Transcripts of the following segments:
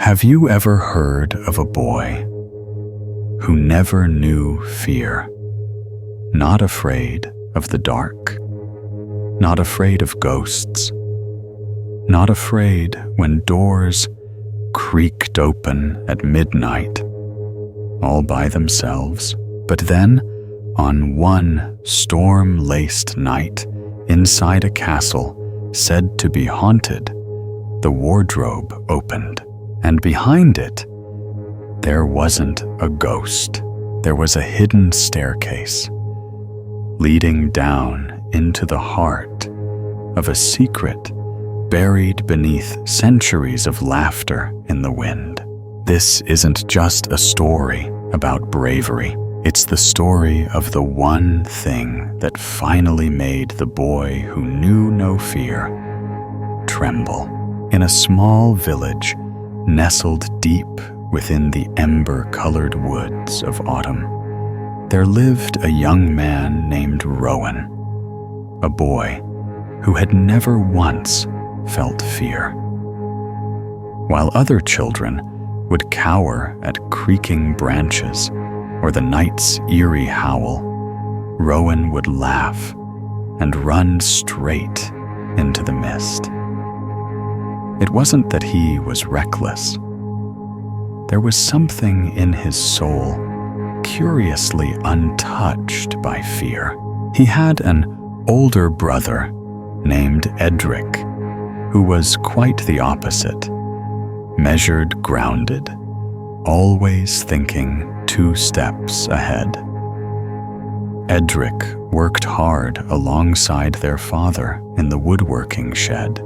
Have you ever heard of a boy who never knew fear? Not afraid of the dark, not afraid of ghosts, not afraid when doors creaked open at midnight, all by themselves. But then, on one storm-laced night, inside a castle said to be haunted, the wardrobe opened, and behind it, there wasn't a ghost. There was a hidden staircase leading down into the heart of a secret buried beneath centuries of laughter in the wind. This isn't just a story about bravery. It's the story of the one thing that finally made the boy who knew no fear tremble. In a small village nestled deep within the ember-colored woods of autumn, there lived a young man named Rowan, a boy who had never once felt fear. While other children would cower at creaking branches or the night's eerie howl, Rowan would laugh and run straight into the mist. It wasn't that he was reckless. There was something in his soul curiously untouched by fear. He had an older brother named Edric, who was quite the opposite, measured, grounded, always thinking 2 steps ahead. Edric worked hard alongside their father in the woodworking shed,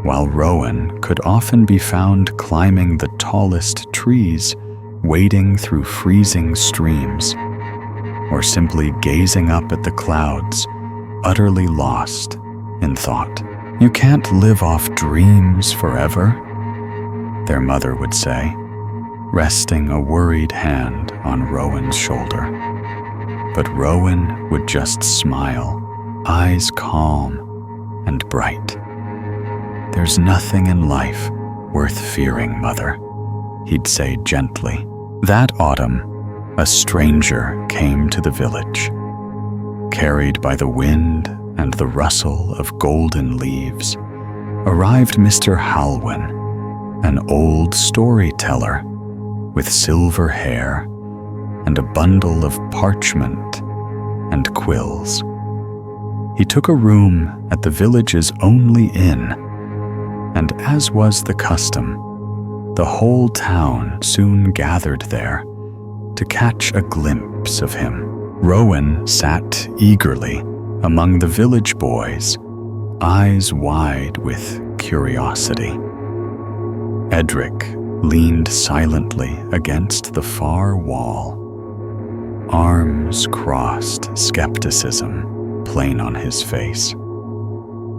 while Rowan could often be found climbing the tallest trees, wading through freezing streams, or simply gazing up at the clouds, utterly lost in thought. "You can't live off dreams forever," their mother would say, resting a worried hand on Rowan's shoulder. But Rowan would just smile, eyes calm and bright. "There's nothing in life worth fearing, Mother," he'd say gently. That autumn, a stranger came to the village. Carried by the wind and the rustle of golden leaves, arrived Mr. Halwyn, an old storyteller with silver hair and a bundle of parchment and quills. He took a room at the village's only inn, and as was the custom, the whole town soon gathered there to catch a glimpse of him. Rowan sat eagerly among the village boys, eyes wide with curiosity. Edric leaned silently against the far wall, arms crossed, skepticism plain on his face.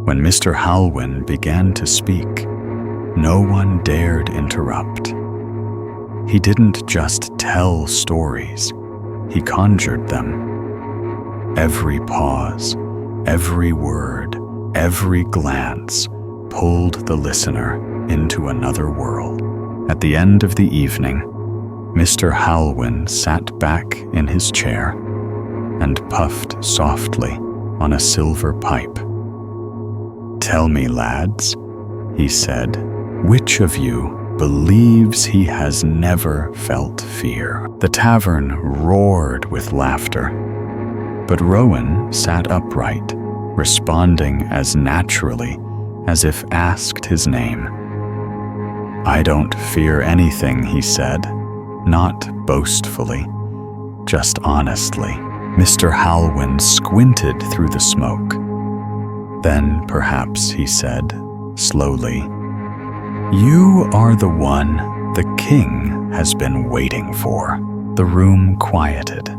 When Mr. Halwyn began to speak, no one dared interrupt. He didn't just tell stories, he conjured them. Every pause, every word, every glance pulled the listener into another world. At the end of the evening, Mr. Halwyn sat back in his chair and puffed softly on a silver pipe. "Tell me, lads," he said, "which of you believes he has never felt fear?" The tavern roared with laughter, but Rowan sat upright, responding as naturally as if asked his name. "I don't fear anything," he said, not boastfully, just honestly. Mr. Halwyn squinted through the smoke. Then perhaps he said, slowly, "You are the one the king has been waiting for." The room quieted.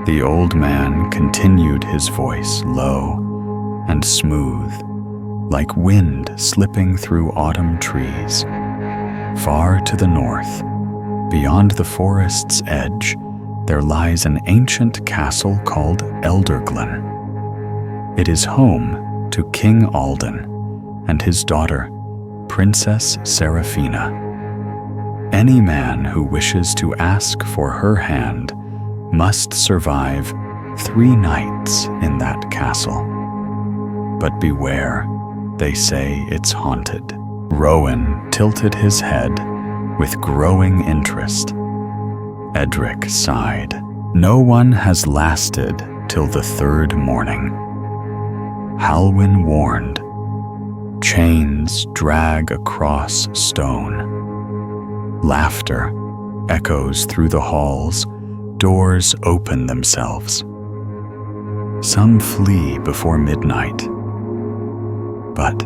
The old man continued, his voice low and smooth, like wind slipping through autumn trees. "Far to the north, beyond the forest's edge, there lies an ancient castle called Elderglen. It is home to King Alden and his daughter, Princess Seraphina. Any man who wishes to ask for her hand must survive 3 nights in that castle. But beware, they say it's haunted. Rowan tilted his head with growing interest. Edric sighed. No one has lasted till the 3rd morning. Halwyn warned. Chains drag across stone. Laughter echoes through the halls. Doors open themselves. Some flee before midnight. But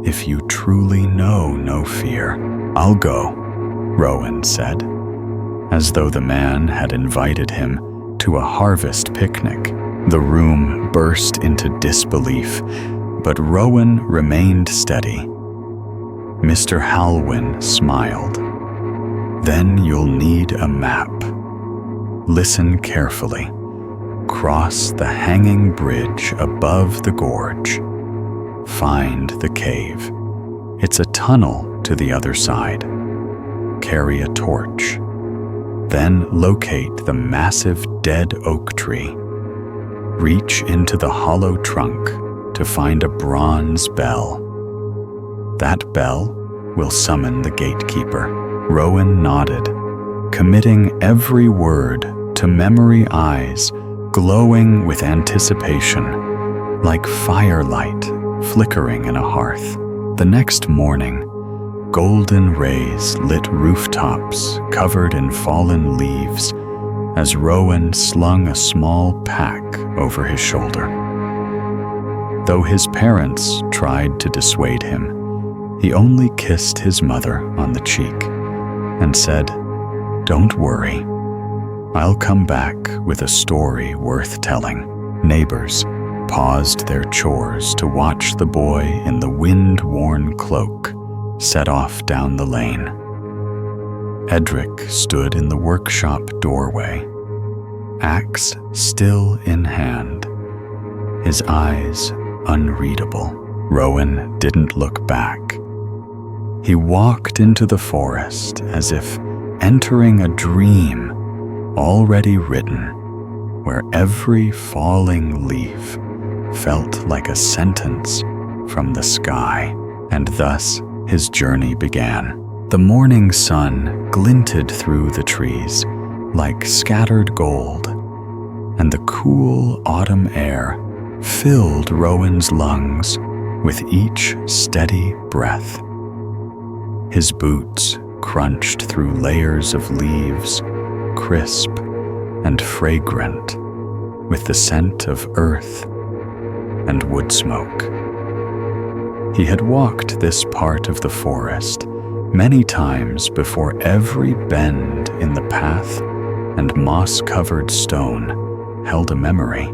if you truly know no fear, I'll go, Rowan said, as though the man had invited him to a harvest picnic. The room burst into disbelief, but Rowan remained steady. Mr. Halwyn smiled. Then you'll need a map. Listen carefully. Cross the hanging bridge above the gorge. Find the cave. It's a tunnel to the other side. Carry a torch. Then locate the massive dead oak tree. Reach into the hollow trunk to find a bronze bell. That bell will summon the gatekeeper. Rowan nodded, committing every word to memory eyes glowing with anticipation, like firelight flickering in a hearth. The next morning, golden rays lit rooftops covered in fallen leaves as Rowan slung a small pack over his shoulder. Though his parents tried to dissuade him, he only kissed his mother on the cheek and said, "Don't worry. I'll come back with a story worth telling." Neighbors paused their chores to watch the boy in the wind-worn cloak set off down the lane. Edric stood in the workshop doorway, axe still in hand, his eyes unreadable. Rowan didn't look back. He walked into the forest as if entering a dream already written, where every falling leaf felt like a sentence from the sky. And thus his journey began. The morning sun glinted through the trees like scattered gold, and the cool autumn air filled Rowan's lungs with each steady breath. His boots crunched through layers of leaves, crisp and fragrant, with the scent of earth and wood smoke. He had walked this part of the forest many times before every bend in the path and moss-covered stone held a memory.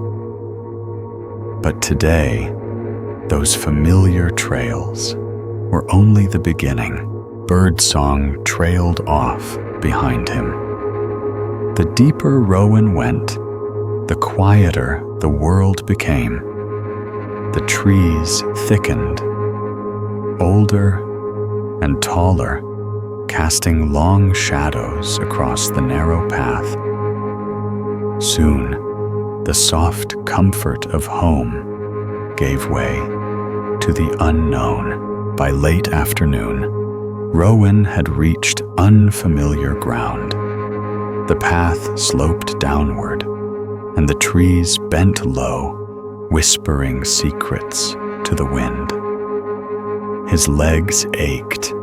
But today, those familiar trails were only the beginning. Birdsong trailed off behind him. The deeper Rowan went, the quieter the world became. The trees thickened, older and taller, casting long shadows across the narrow path. Soon, the soft comfort of home gave way to the unknown. By late afternoon, Rowan had reached unfamiliar ground. The path sloped downward, and the trees bent low, whispering secrets to the wind. His legs ached,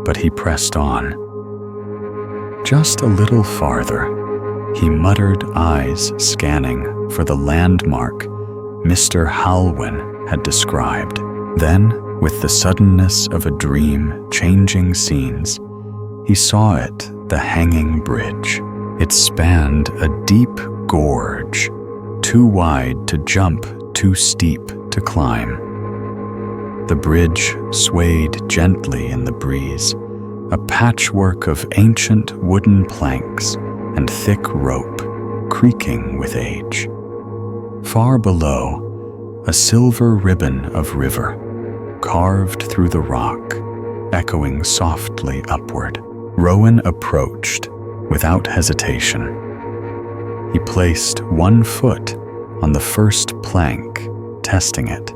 but he pressed on. Just a little farther, he muttered, eyes scanning for the landmark Mr. Halwyn had described. Then, with the suddenness of a dream changing scenes, he saw it, the hanging bridge. It spanned a deep gorge, too wide to jump, too steep to climb. The bridge swayed gently in the breeze, a patchwork of ancient wooden planks and thick rope, creaking with age. Far below, a silver ribbon of river, carved through the rock, echoing softly upward. Rowan approached without hesitation. He placed one foot on the first plank, testing it.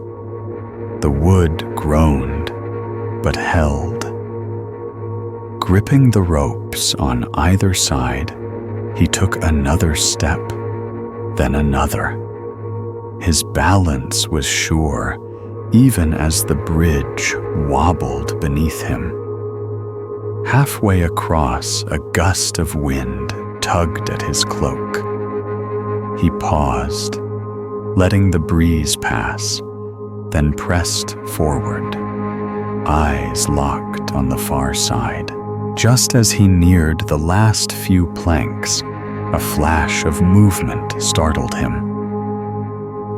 The wood groaned, but held. Gripping the ropes on either side, he took another step, then another. His balance was sure, even as the bridge wobbled beneath him. Halfway across, a gust of wind tugged at his cloak. He paused, letting the breeze pass, then pressed forward, eyes locked on the far side. Just as he neared the last few planks, a flash of movement startled him.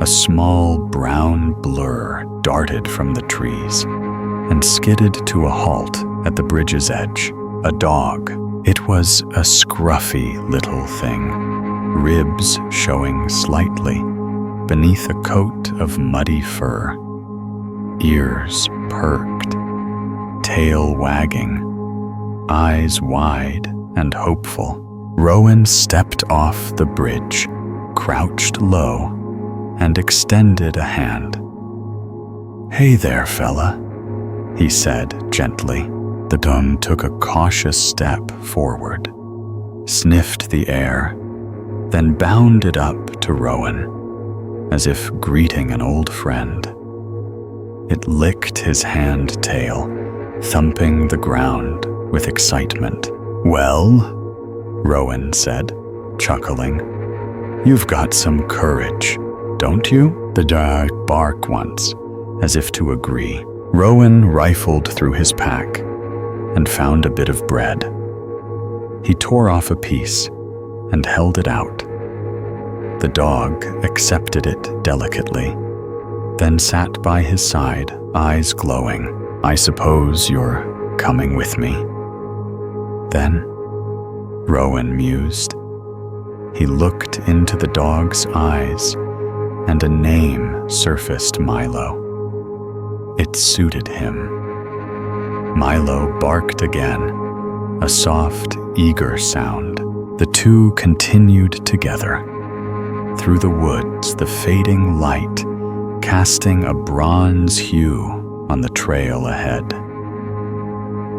A small brown blur darted from the trees and skidded to a halt at the bridge's edge. A dog. It was a scruffy little thing, ribs showing slightly beneath a coat of muddy fur. Ears perked, tail wagging, eyes wide and hopeful. Rowan stepped off the bridge, crouched low, and extended a hand. "Hey there, fella," he said gently. The dog took a cautious step forward, sniffed the air, then bounded up to Rowan, as if greeting an old friend. It licked his hand tail, thumping the ground with excitement. "Well," Rowan said, chuckling, "you've got some courage, don't you?" The dog barked once, as if to agree. Rowan rifled through his pack and found a bit of bread. He tore off a piece and held it out. The dog accepted it delicately, then sat by his side, eyes glowing. "I suppose you're coming with me?" Then, Rowan mused. He looked into the dog's eyes, and a name surfaced: Milo. It suited him. Milo barked again, a soft, eager sound. The two continued together. Through the woods, the fading light casting a bronze hue on the trail ahead.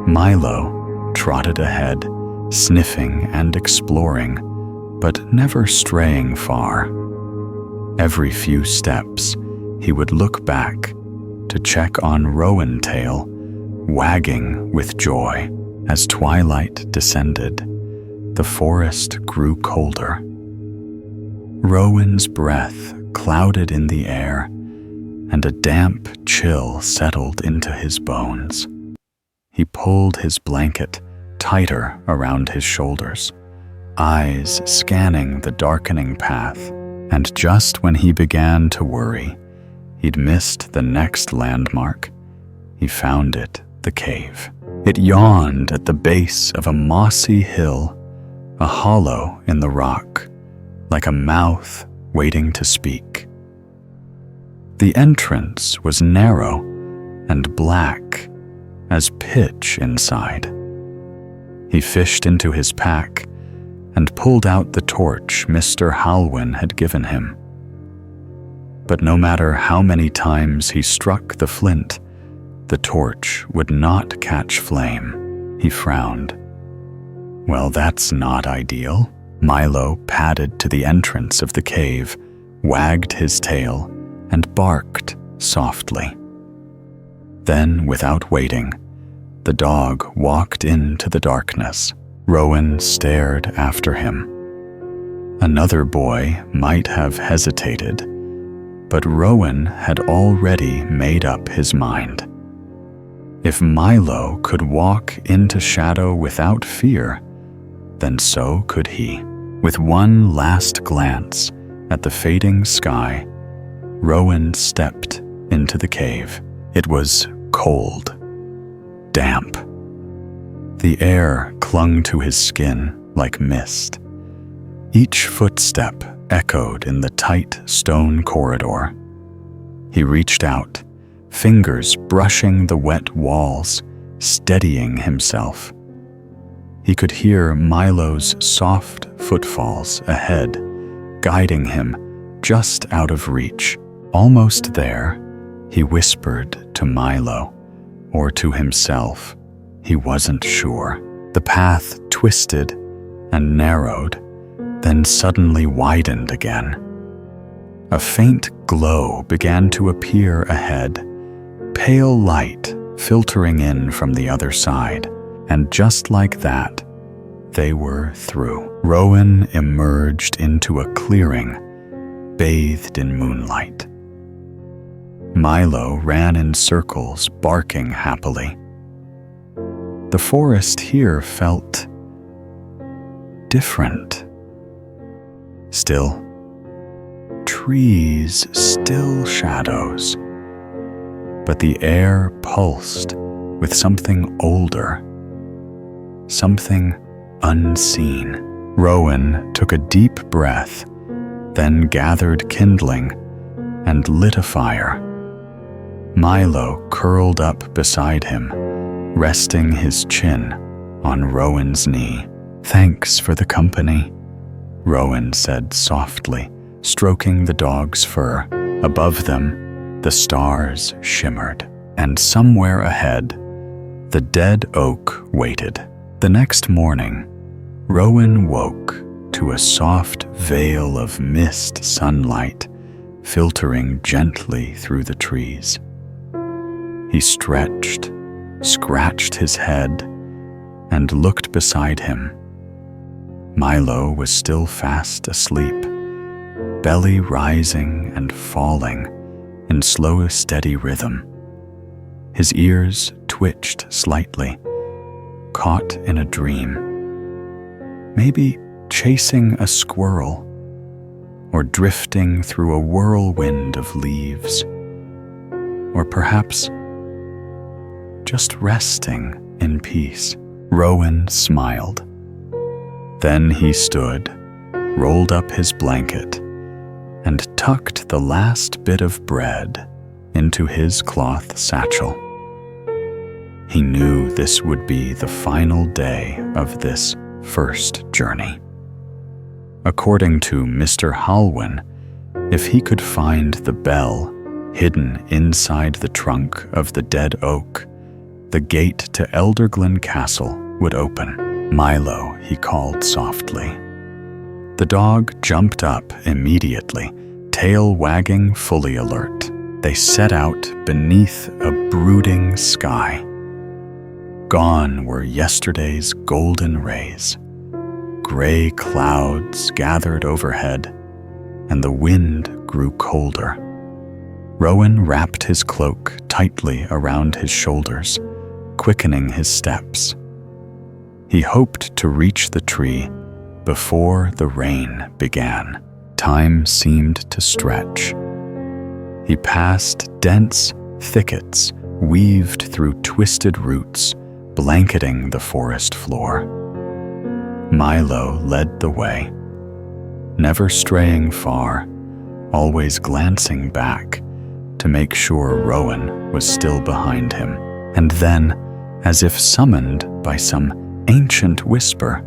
Milo trotted ahead, sniffing and exploring, but never straying far. Every few steps, he would look back to check on Rowan tail, wagging with joy. As twilight descended, the forest grew colder. Rowan's breath clouded in the air, and a damp chill settled into his bones. He pulled his blanket tighter around his shoulders, eyes scanning the darkening path, and just when he began to worry he'd missed the next landmark, he found it, the cave. It yawned at the base of a mossy hill, a hollow in the rock, like a mouth waiting to speak. The entrance was narrow and black as pitch inside. He fished into his pack and pulled out the torch Mr. Halwyn had given him. But no matter how many times he struck the flint, the torch would not catch flame. He frowned. Well, that's not ideal. Milo padded to the entrance of the cave, wagged his tail, and barked softly. Then, without waiting, the dog walked into the darkness. Rowan stared after him. Another boy might have hesitated, but Rowan had already made up his mind. If Milo could walk into shadow without fear, then so could he. With one last glance at the fading sky, Rowan stepped into the cave. It was cold, damp. The air clung to his skin like mist. Each footstep echoed in the tight stone corridor. He reached out, fingers brushing the wet walls, steadying himself. He could hear Milo's soft footfalls ahead, guiding him just out of reach. Almost there, he whispered to Milo, or to himself. He wasn't sure. The path twisted and narrowed, then suddenly widened again. A faint glow began to appear ahead, pale light filtering in from the other side, and just like that, they were through. Rowan emerged into a clearing, bathed in moonlight. Milo ran in circles, barking happily. The forest here felt different. Still trees, still shadows. But the air pulsed with something older, something unseen. Rowan took a deep breath, then gathered kindling and lit a fire. Milo curled up beside him, resting his chin on Rowan's knee. "Thanks for the company," Rowan said softly, stroking the dog's fur. Above them, the stars shimmered, and somewhere ahead, the dead oak waited. The next morning, Rowan woke to a soft veil of mist sunlight filtering gently through the trees. He stretched, scratched his head, and looked beside him. Milo was still fast asleep, belly rising and falling in slow, steady rhythm. His ears twitched slightly, caught in a dream. Maybe chasing a squirrel, or drifting through a whirlwind of leaves, or perhaps just resting in peace. Rowan smiled. Then he stood, rolled up his blanket, and tucked the last bit of bread into his cloth satchel. He knew this would be the final day of this first journey. According to Mr. Halwyn, if he could find the bell hidden inside the trunk of the dead oak, the gate to Elderglen Castle would open. "Milo," he called softly. The dog jumped up immediately, tail wagging, fully alert. They set out beneath a brooding sky. Gone were yesterday's golden rays. Gray clouds gathered overhead, and the wind grew colder. Rowan wrapped his cloak tightly around his shoulders, quickening his steps. He hoped to reach the tree before the rain began. Time seemed to stretch. He passed dense thickets weaved through twisted roots, blanketing the forest floor. Milo led the way, never straying far, always glancing back to make sure Rowan was still behind him. And then, as if summoned by some ancient whisper,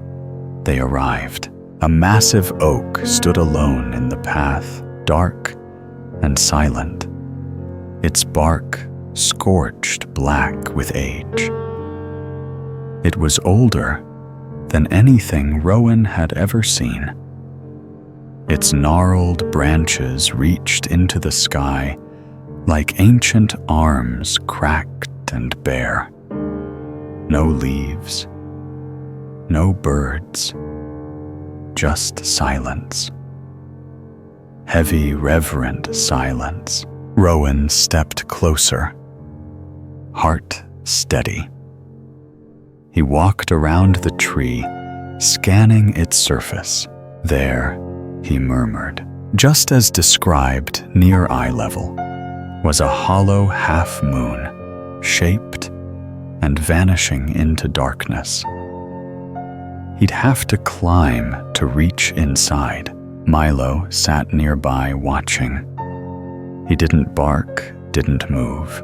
they arrived. A massive oak stood alone in the path, dark and silent, its bark scorched black with age. It was older than anything Rowan had ever seen. Its gnarled branches reached into the sky like ancient arms, cracked and bare. No leaves, no birds, just silence. Heavy, reverent silence. Rowan stepped closer, heart steady. He walked around the tree, scanning its surface. There, he murmured. Just as described near eye level was a hollow half-moon, shaped and vanishing into darkness. He'd have to climb to reach inside. Milo sat nearby watching. He didn't bark, didn't move.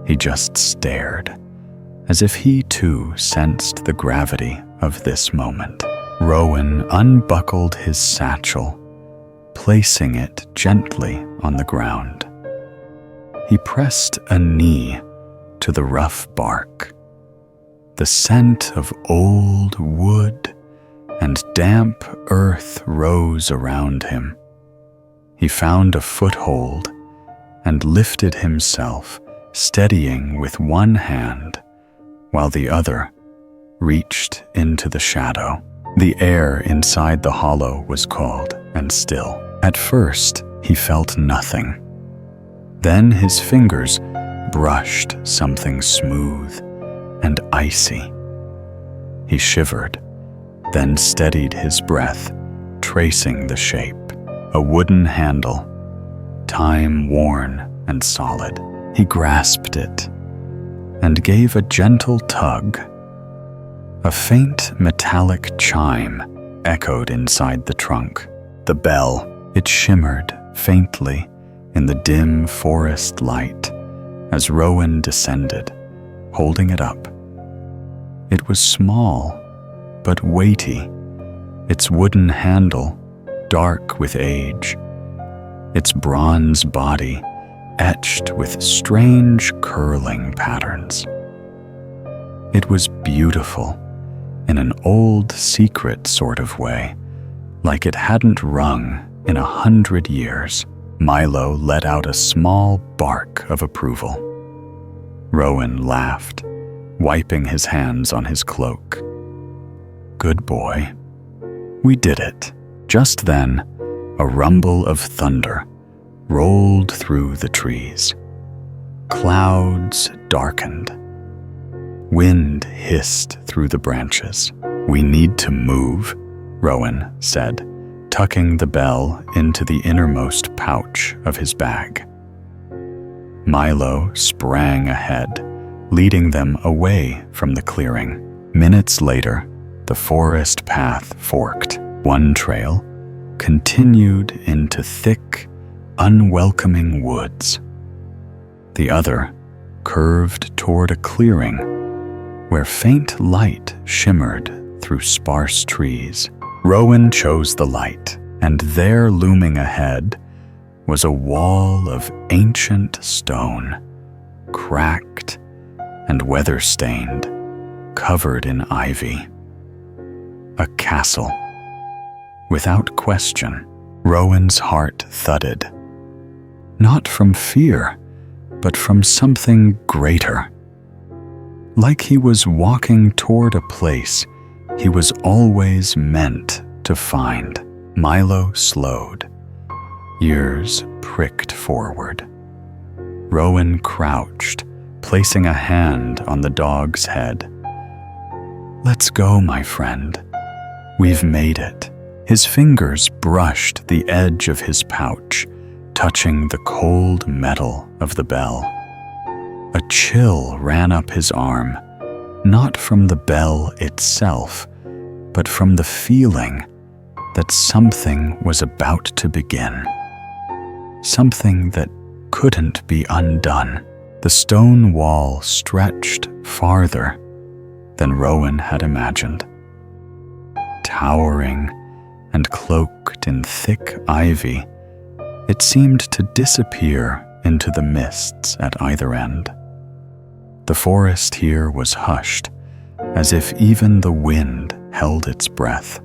He just stared, as if he too sensed the gravity of this moment. Rowan unbuckled his satchel, placing it gently on the ground. He pressed a knee to the rough bark. The scent of old wood and damp earth rose around him. He found a foothold and lifted himself, steadying with one hand while the other reached into the shadow. The air inside the hollow was cold and still. At first, he felt nothing. Then his fingers brushed something smooth and icy. He shivered, then steadied his breath, tracing the shape. A wooden handle, time-worn and solid. He grasped it and gave a gentle tug. A faint metallic chime echoed inside the trunk. The bell, it shimmered faintly in the dim forest light as Rowan descended, holding it up. It was small, but weighty, its wooden handle dark with age, its bronze body etched with strange curling patterns. It was beautiful in an old secret sort of way, like it hadn't rung in 100 years. Milo let out a small bark of approval. Rowan laughed, wiping his hands on his cloak. Good boy. We did it. Just then, a rumble of thunder rolled through the trees. Clouds darkened. Wind hissed through the branches. We need to move, Rowan said, tucking the bell into the innermost pouch of his bag. Milo sprang ahead, leading them away from the clearing. Minutes later, the forest path forked. One trail continued into thick, unwelcoming woods. The other curved toward a clearing where faint light shimmered through sparse trees. Rowan chose the light, and there looming ahead was a wall of ancient stone, cracked and weather-stained, covered in ivy. A castle. Without question, Rowan's heart thudded. Not from fear, but from something greater. Like he was walking toward a place he was always meant to find. Milo slowed. Ears pricked forward. Rowan crouched, placing a hand on the dog's head. Let's go, my friend. We've made it. His fingers brushed the edge of his pouch, touching the cold metal of the bell. A chill ran up his arm, not from the bell itself, but from the feeling that something was about to begin. Something that couldn't be undone. The stone wall stretched farther than Rowan had imagined. Towering and cloaked in thick ivy, it seemed to disappear into the mists at either end. The forest here was hushed, as if even the wind held its breath.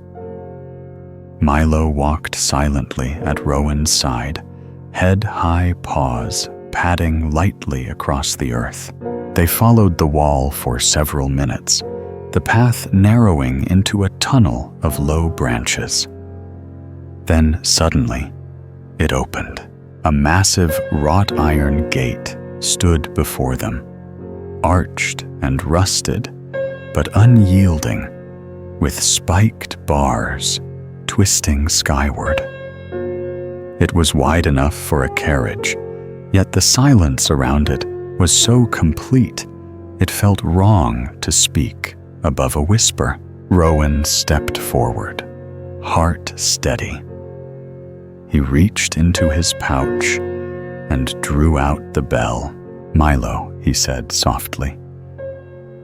Milo walked silently at Rowan's side, head-high paws padding lightly across the earth. They followed the wall for several minutes, the path narrowing into a tunnel of low branches. Then suddenly, it opened. A massive wrought iron gate stood before them, arched and rusted, but unyielding, with spiked bars twisting skyward. It was wide enough for a carriage, yet the silence around it was so complete it felt wrong to speak above a whisper. Rowan stepped forward, heart steady. He reached into his pouch and drew out the bell. Milo, he said softly,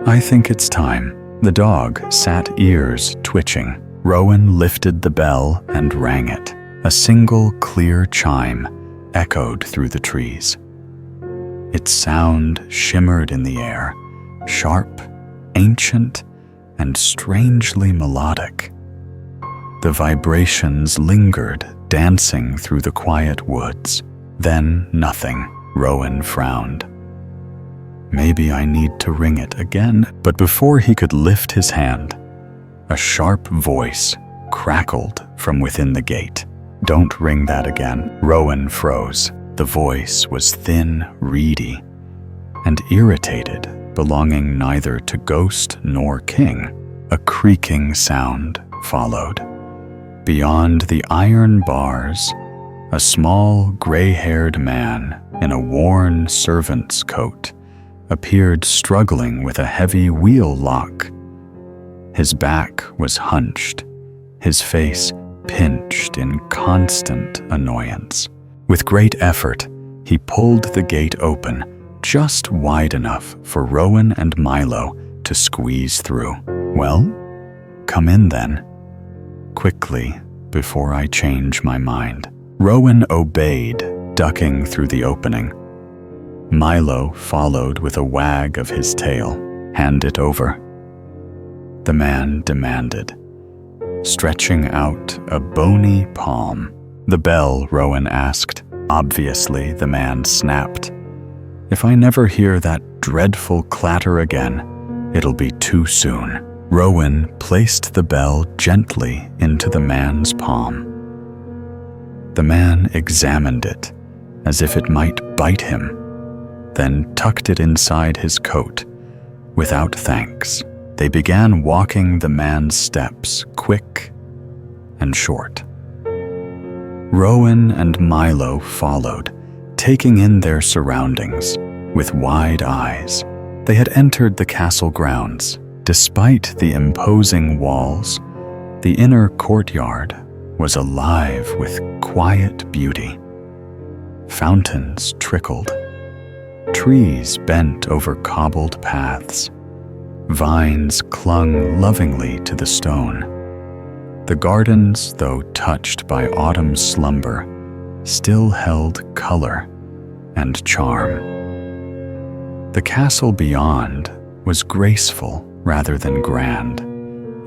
I think it's time. The dog sat, ears twitching. Rowan lifted the bell and rang it. A single clear chime echoed through the trees. Its sound shimmered in the air, sharp, ancient, and strangely melodic. The vibrations lingered, dancing through the quiet woods. Then nothing. Rowan frowned. Maybe I need to ring it again. But before he could lift his hand, a sharp voice crackled from within the gate. Don't ring that again. Rowan froze. The voice was thin, reedy, and irritated, belonging neither to ghost nor king. A creaking sound followed. Beyond the iron bars, a small, gray-haired man in a worn servant's coat appeared, struggling with a heavy wheel lock. His back was hunched, his face pinched in constant annoyance. With great effort, he pulled the gate open, just wide enough for Rowan and Milo to squeeze through. Well, come in then. Quickly, before I change my mind. Rowan obeyed, ducking through the opening. Milo followed with a wag of his tail. Hand it over. The man demanded, stretching out a bony palm. The bell, Rowan asked. Obviously, the man snapped. If I never hear that dreadful clatter again, it'll be too soon. Rowan placed the bell gently into the man's palm. The man examined it, as if it might bite him, then tucked it inside his coat. Without thanks, they began walking the man's steps, quick and short. Rowan and Milo followed, taking in their surroundings with wide eyes. They had entered the castle grounds. Despite the imposing walls, the inner courtyard was alive with quiet beauty. Fountains trickled. Trees bent over cobbled paths. Vines clung lovingly to the stone. The gardens, though touched by autumn slumber, still held color and charm. The castle beyond was graceful rather than grand.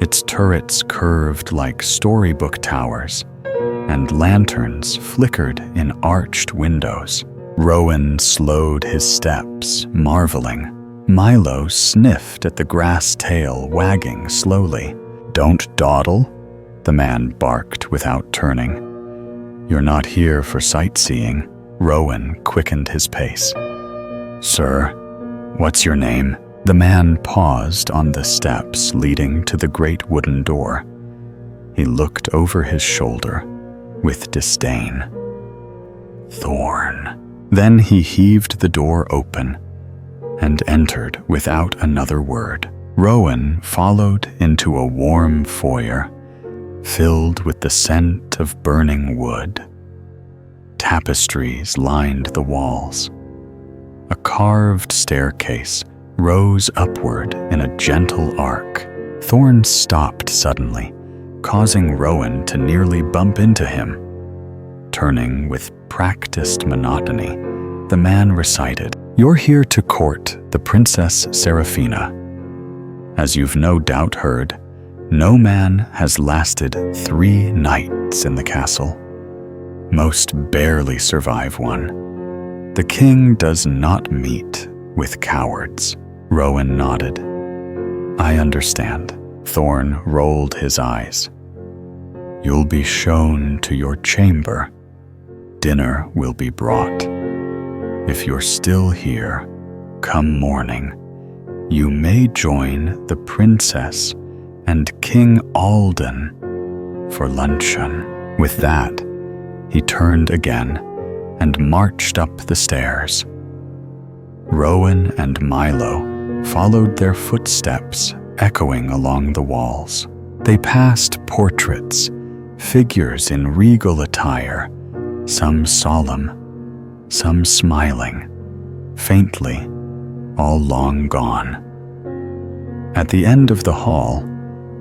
Its turrets curved like storybook towers, and lanterns flickered in arched windows. Rowan slowed his steps, marveling. Milo sniffed at the grass tail wagging slowly. Don't dawdle, the man barked without turning. You're not here for sightseeing. Rowan quickened his pace. Sir, what's your name? The man paused on the steps leading to the great wooden door. He looked over his shoulder with disdain. Thorn. Then he heaved the door open and entered without another word. Rowan followed into a warm foyer filled with the scent of burning wood. Tapestries lined the walls. A carved staircase rose upward in a gentle arc. Thorn stopped suddenly, causing Rowan to nearly bump into him. Turning with practiced monotony, the man recited, "You're here to court the Princess Seraphina. As you've no doubt heard, no man has lasted 3 nights in the castle. Most barely survive one. The king does not meet with cowards." Rowan nodded. "I understand." Thorn rolled his eyes. "You'll be shown to your chamber. Dinner will be brought. If you're still here, come morning, you may join the princess and King Alden for luncheon." With that, he turned again and marched up the stairs. Rowan and Milo followed their footsteps echoing along the walls. They passed portraits, figures in regal attire, some solemn, some smiling, faintly, all long gone. At the end of the hall,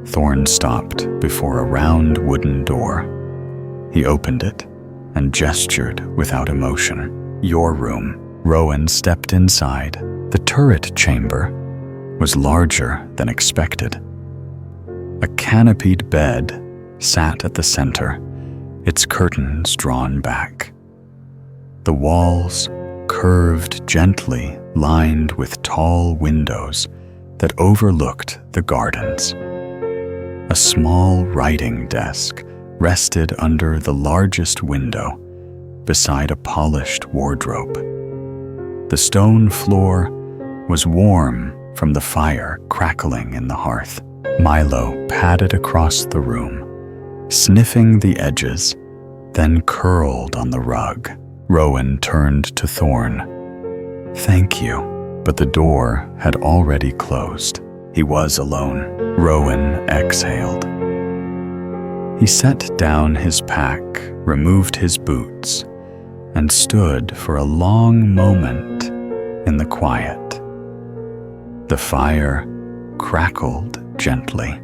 Thorn stopped before a round wooden door. He opened it and gestured without emotion. "Your room." Rowan stepped inside. The turret chamber was larger than expected. A canopied bed sat at the center, its curtains drawn back. The walls curved gently, lined with tall windows that overlooked the gardens. A small writing desk rested under the largest window, beside a polished wardrobe. The stone floor was warm from the fire crackling in the hearth. Milo padded across the room, sniffing the edges, then curled on the rug. Rowan turned to Thorn. "Thank you." But the door had already closed. He was alone. Rowan exhaled. He set down his pack, removed his boots, and stood for a long moment in the quiet. The fire crackled gently.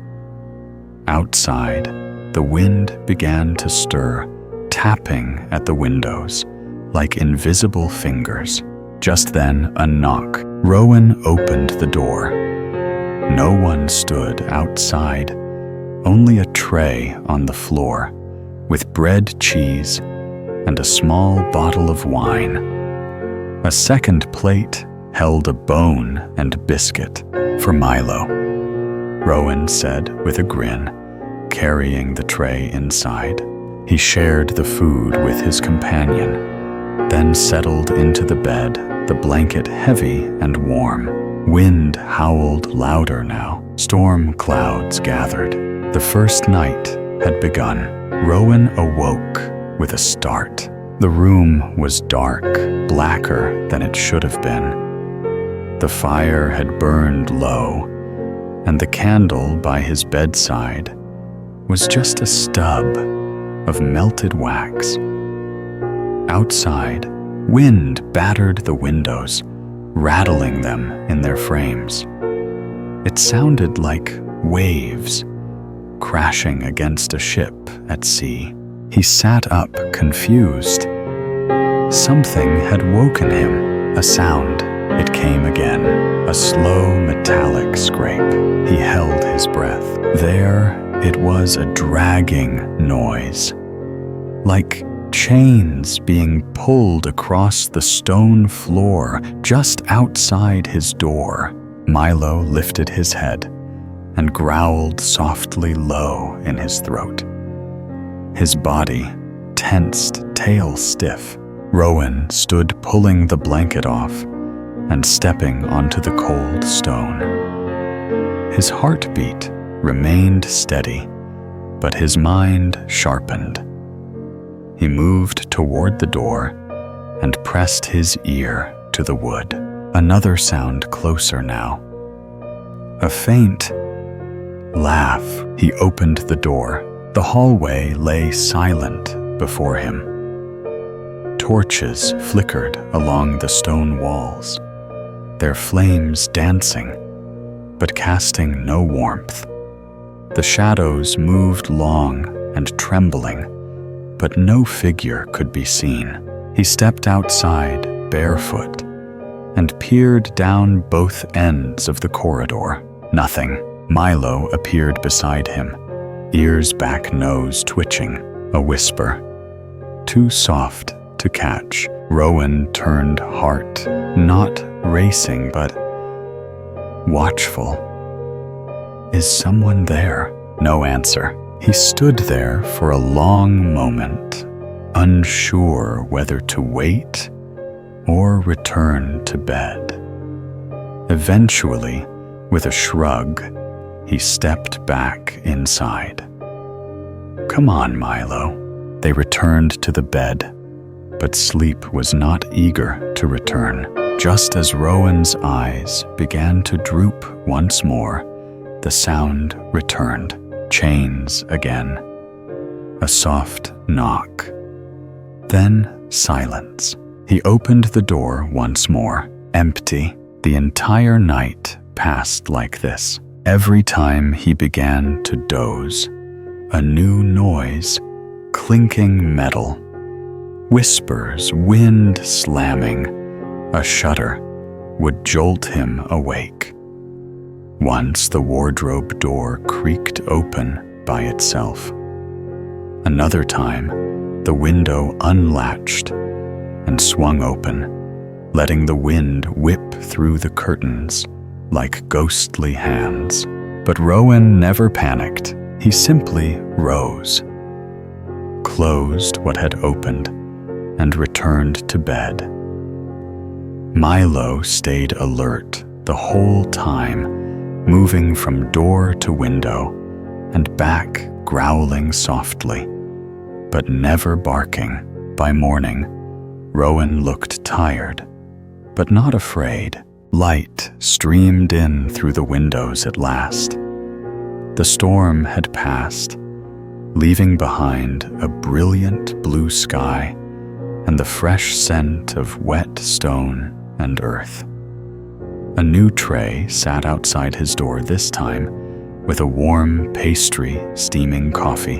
Outside, the wind began to stir, tapping at the windows like invisible fingers. Just then, a knock. Rowan opened the door. No one stood outside, only a tray on the floor, with bread, cheese, and a small bottle of wine. A second plate held a bone and biscuit. "For Milo," Rowan said with a grin, carrying the tray inside. He shared the food with his companion, then settled into the bed, the blanket heavy and warm. Wind howled louder now. Storm clouds gathered. The first night had begun. Rowan awoke with a start. The room was dark, blacker than it should have been. The fire had burned low, and the candle by his bedside was just a stub of melted wax. Outside, wind battered the windows, rattling them in their frames. It sounded like waves crashing against a ship at sea. He sat up, confused. Something had woken him. A sound. It came again, a slow metallic scrape. He held his breath. There it was, a dragging noise, like chains being pulled across the stone floor just outside his door. Milo lifted his head and growled softly low in his throat. His body tensed, tail stiff. Rowan stood pulling the blanket off and stepping onto the cold stone. His heartbeat remained steady, but his mind sharpened. He moved toward the door and pressed his ear to the wood. Another sound closer now. A faint laugh. He opened the door. The hallway lay silent before him. Torches flickered along the stone walls, their flames dancing, but casting no warmth. The shadows moved long and trembling, but no figure could be seen. He stepped outside, barefoot, and peered down both ends of the corridor. Nothing. Milo appeared beside him, ears back, nose twitching. A whisper, too soft to catch. Rowan turned, heart not racing but watchful. Is someone there? No answer. He stood there for a long moment, unsure whether to wait or return to bed. Eventually, with a shrug, he stepped back inside. Come on, Milo. They returned to the bed, but sleep was not eager to return. Just as Rowan's eyes began to droop once more, the sound returned. Chains again. A soft knock. Then silence. He opened the door once more. Empty. The entire night passed like this. Every time he began to doze, a new noise, clinking metal, whispers, wind slamming, a shudder would jolt him awake. Once the wardrobe door creaked open by itself. Another time, the window unlatched and swung open, letting the wind whip through the curtains like ghostly hands. But Rowan never panicked. He simply rose, closed what had opened, and returned to bed. Milo stayed alert the whole time, moving from door to window and back, growling softly, but never barking. By morning, Rowan looked tired, but not afraid. Light streamed in through the windows at last. The storm had passed, leaving behind a brilliant blue sky and the fresh scent of wet stone and earth. A new tray sat outside his door this time, with a warm pastry steaming coffee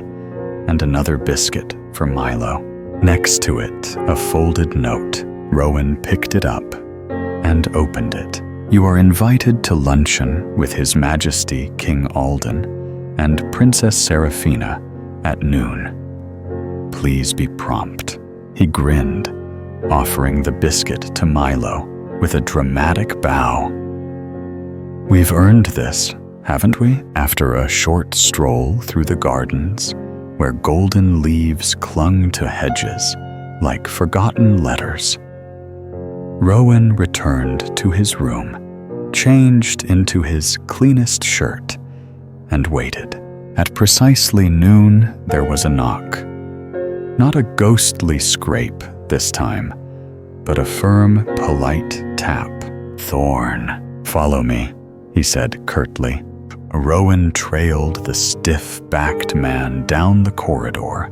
and another biscuit for Milo. Next to it, a folded note. Rowan picked it up and opened it. You are invited to luncheon with His Majesty King Alden and Princess Seraphina at noon. Please be prompt. He grinned, offering the biscuit to Milo with a dramatic bow. We've earned this, haven't we? After a short stroll through the gardens, where golden leaves clung to hedges like forgotten letters, Rowan returned to his room, changed into his cleanest shirt, and waited. At precisely noon, there was a knock. Not a ghostly scrape this time, but a firm, polite tap. Thorn, follow me, he said curtly. Rowan trailed the stiff-backed man down the corridor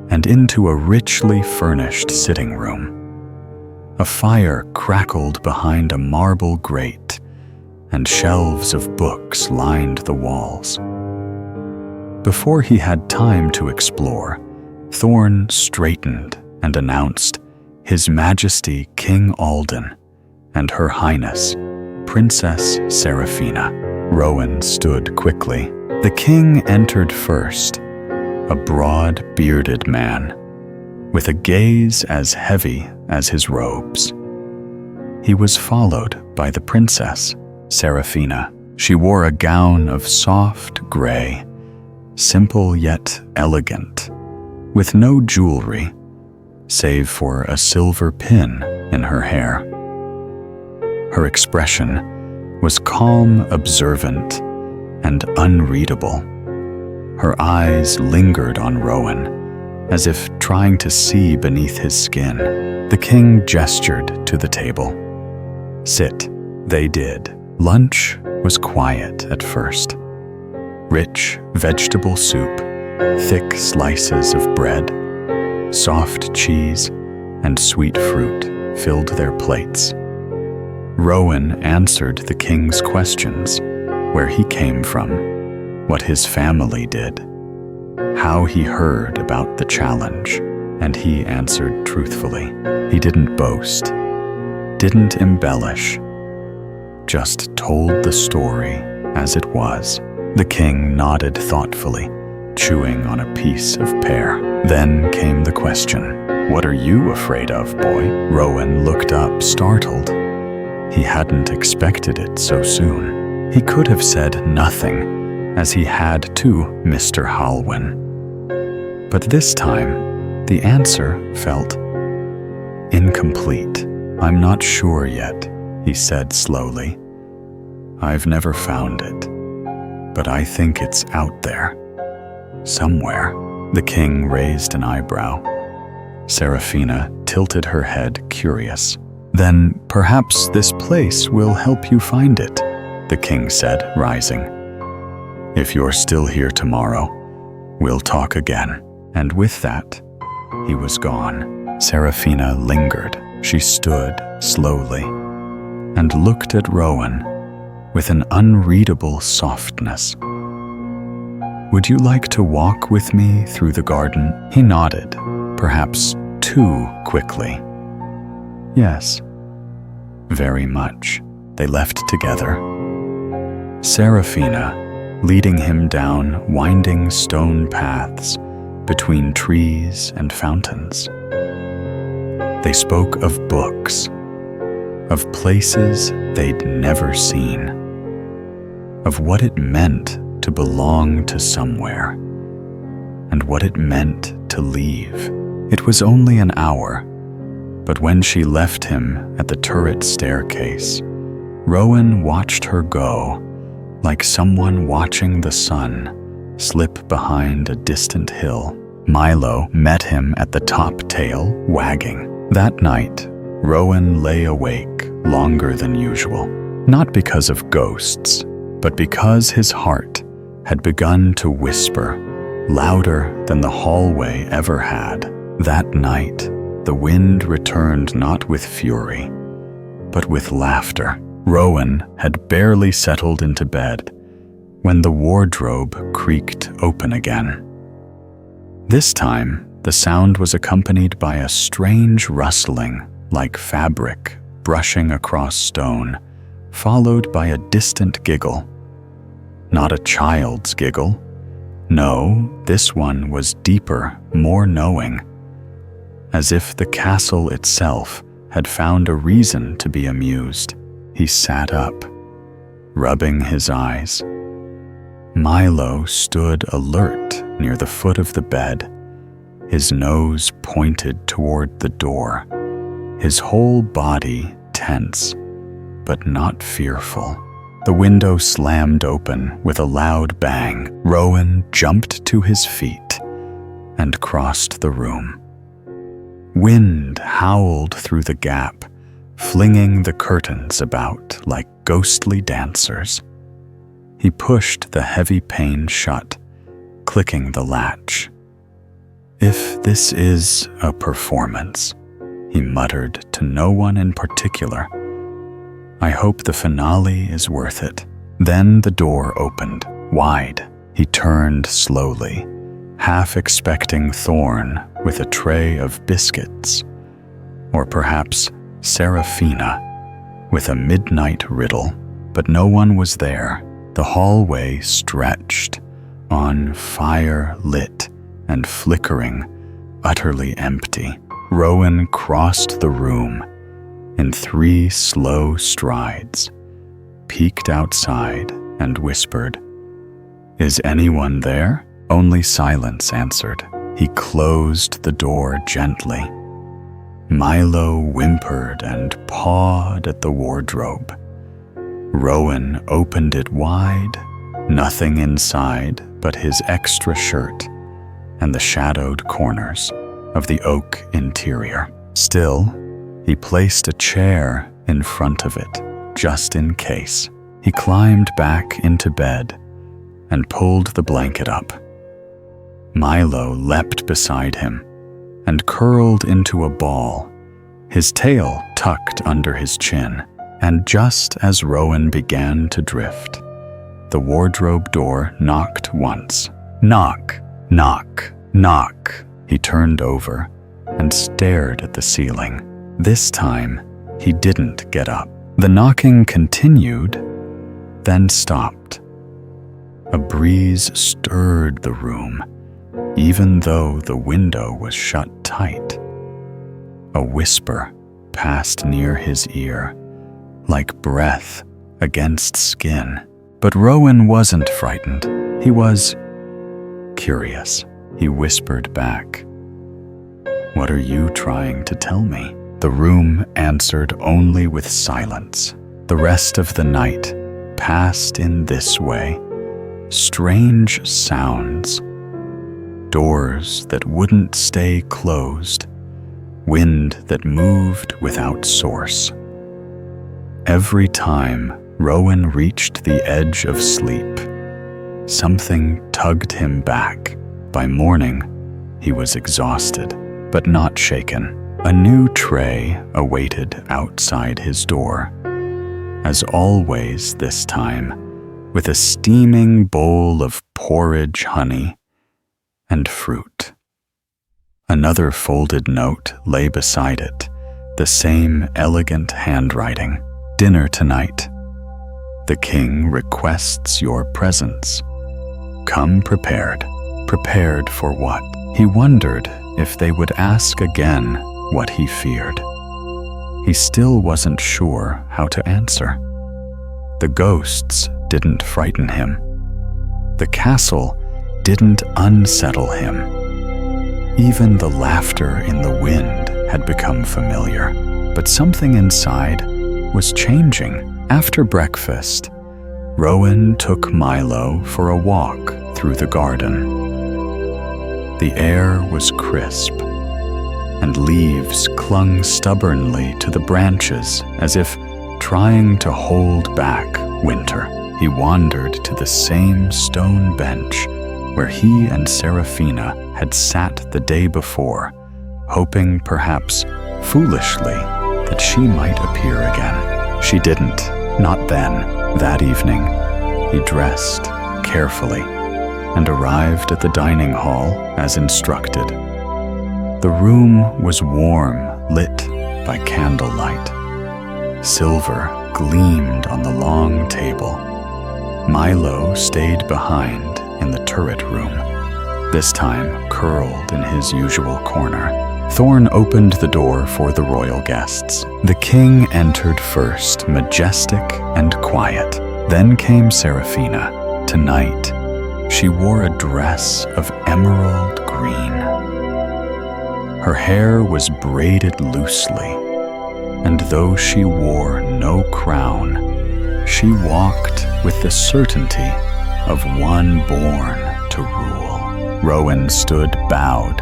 and into a richly furnished sitting room. A fire crackled behind a marble grate, and shelves of books lined the walls. Before he had time to explore, Thorn straightened and announced His Majesty King Alden and Her Highness Princess Seraphina. Rowan stood quickly. The king entered first, a broad, bearded man, with a gaze as heavy as his robes. He was followed by the princess, Seraphina. She wore a gown of soft gray, simple yet elegant, with no jewelry, save for a silver pin in her hair. Her expression was calm, observant, and unreadable. Her eyes lingered on Rowan, as if trying to see beneath his skin. The king gestured to the table. Sit. They did. Lunch was quiet at first. Rich vegetable soup, thick slices of bread, soft cheese, and sweet fruit filled their plates. Rowan answered the king's questions, where he came from, what his family did, how he heard about the challenge, and he answered truthfully. He didn't boast, didn't embellish, just told the story as it was. The king nodded thoughtfully, chewing on a piece of pear. Then came the question, "What are you afraid of, boy?" Rowan looked up, startled. He hadn't expected it so soon. He could have said nothing, as he had to Mr. Halwyn. But this time, the answer felt incomplete. "I'm not sure yet," he said slowly. "I've never found it, but I think it's out there, somewhere." The king raised an eyebrow. Seraphina tilted her head, curious. "Then perhaps this place will help you find it," the king said, rising. "If you're still here tomorrow, we'll talk again." And with that, he was gone. Seraphina lingered. She stood slowly and looked at Rowan, with an unreadable softness. "Would you like to walk with me through the garden?" He nodded, perhaps too quickly. "Yes, very much." They left together, Serafina leading him down winding stone paths between trees and fountains. They spoke of books, of places they'd never seen, of what it meant to belong to somewhere, and what it meant to leave. It was only an hour, but when she left him at the turret staircase, Rowan watched her go, like someone watching the sun slip behind a distant hill. Milo met him at the top, tail wagging. That night, Rowan lay awake longer than usual, not because of ghosts, but because his heart had begun to whisper, louder than the hallway ever had. That night, the wind returned not with fury, but with laughter. Rowan had barely settled into bed when the wardrobe creaked open again. This time, the sound was accompanied by a strange rustling, like fabric brushing across stone, followed by a distant giggle. Not a child's giggle. No, this one was deeper, more knowing. As if the castle itself had found a reason to be amused. He sat up, rubbing his eyes. Milo stood alert near the foot of the bed, his nose pointed toward the door, his whole body tense, but not fearful. The window slammed open with a loud bang. Rowan jumped to his feet and crossed the room. Wind howled through the gap, flinging the curtains about like ghostly dancers. He pushed the heavy pane shut, clicking the latch. "If this is a performance," he muttered to no one in particular, "I hope the finale is worth it." Then the door opened, wide. He turned slowly, half expecting Thorn with a tray of biscuits, or perhaps Serafina with a midnight riddle, but no one was there. The hallway stretched, on fire lit and flickering, utterly empty. Rowan crossed the room in 3 slow strides, peeked outside and whispered, "Is anyone there?" Only silence answered. He closed the door gently. Milo whimpered and pawed at the wardrobe. Rowan opened it wide, nothing inside but his extra shirt and the shadowed corners of the oak interior. Still, he placed a chair in front of it, just in case. He climbed back into bed and pulled the blanket up. Milo leapt beside him and curled into a ball, his tail tucked under his chin. And just as Rowan began to drift, the wardrobe door knocked once. Knock, knock, knock. He turned over and stared at the ceiling. This time, he didn't get up. The knocking continued, then stopped. A breeze stirred the room, even though the window was shut tight. A whisper passed near his ear, like breath against skin. But Rowan wasn't frightened. He was curious. He whispered back, "What are you trying to tell me?" The room answered only with silence. The rest of the night passed in this way. Strange sounds. Doors that wouldn't stay closed. Wind that moved without source. Every time Rowan reached the edge of sleep, something tugged him back. By morning, he was exhausted, but not shaken. A new tray awaited outside his door. as always this time, with a steaming bowl of porridge honey and fruit. Another folded note lay beside it, the same elegant handwriting. Dinner tonight. The king requests your presence. Come prepared. Prepared for what? He wondered if they would ask again what he feared. He still wasn't sure how to answer. The ghosts didn't frighten him. The castle didn't unsettle him. Even the laughter in the wind had become familiar, but something inside was changing. After breakfast, Rowan took Milo for a walk through the garden. The air was crisp, and leaves clung stubbornly to the branches as if trying to hold back winter. He wandered to the same stone bench where he and Seraphina had sat the day before, hoping perhaps foolishly that she might appear again. She didn't, not then. That evening, he dressed carefully and arrived at the dining hall as instructed. The room was warm, lit by candlelight. Silver gleamed on the long table. Milo stayed behind in the turret room, this time curled in his usual corner. Thorn opened the door for the royal guests. The king entered first, majestic and quiet. Then came Seraphina. Tonight, she wore a dress of emerald green. Her hair was braided loosely, and though she wore no crown, she walked with the certainty of one born to rule. Rowan stood bowed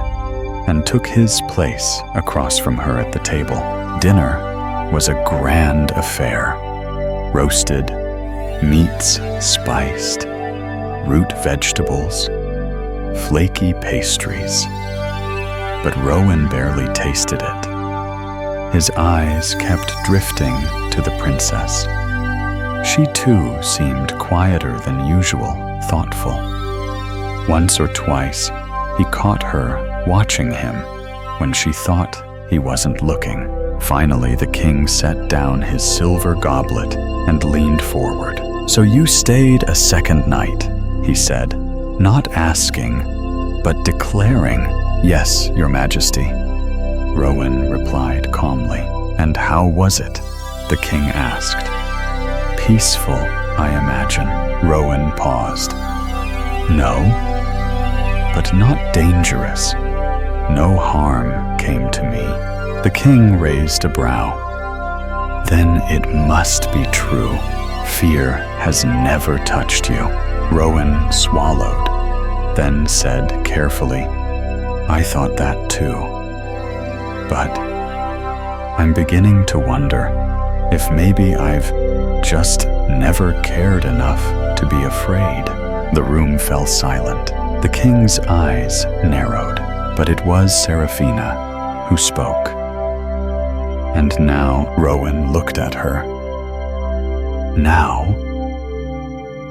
and took his place across from her at the table. Dinner was a grand affair. Roasted, meats spiced, root vegetables, flaky pastries. But Rowan barely tasted it. His eyes kept drifting to the princess. She too seemed quieter than usual, thoughtful. Once or twice, he caught her watching him when she thought he wasn't looking. Finally, the king set down his silver goblet and leaned forward. "So you stayed a second night," he said, not asking, but declaring, "Yes, Your Majesty." Rowan replied calmly. "And how was it?" the king asked. "Peaceful, I imagine." Rowan paused. "No, but not dangerous. No harm came to me." The king raised a brow. "Then it must be true. Fear has never touched you." Rowan swallowed, then said carefully, "I thought that too. But I'm beginning to wonder if maybe I've just never cared enough to be afraid." The room fell silent. The king's eyes narrowed, but it was Seraphina who spoke. And now Rowan looked at her. "Now,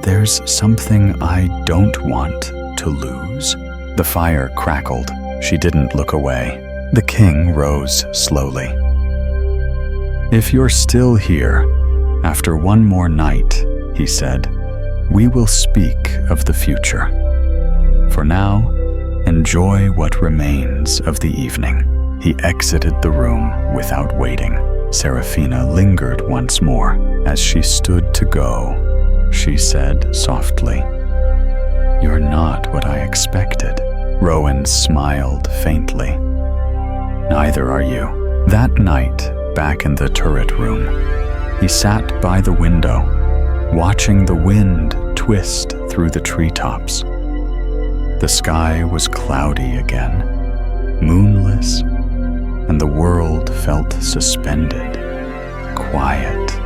there's something I don't want to lose." The fire crackled. She didn't look away. The king rose slowly. "If you're still here after one more night," he said, "we will speak of the future. For now, enjoy what remains of the evening." He exited the room without waiting. Seraphina lingered once more. As she stood to go, she said softly, "You're not what I expected." Rowan smiled faintly. "Neither are you." That night, back in the turret room, he sat by the window, watching the wind twist through the treetops. The sky was cloudy again, moonless, and the world felt suspended, quiet,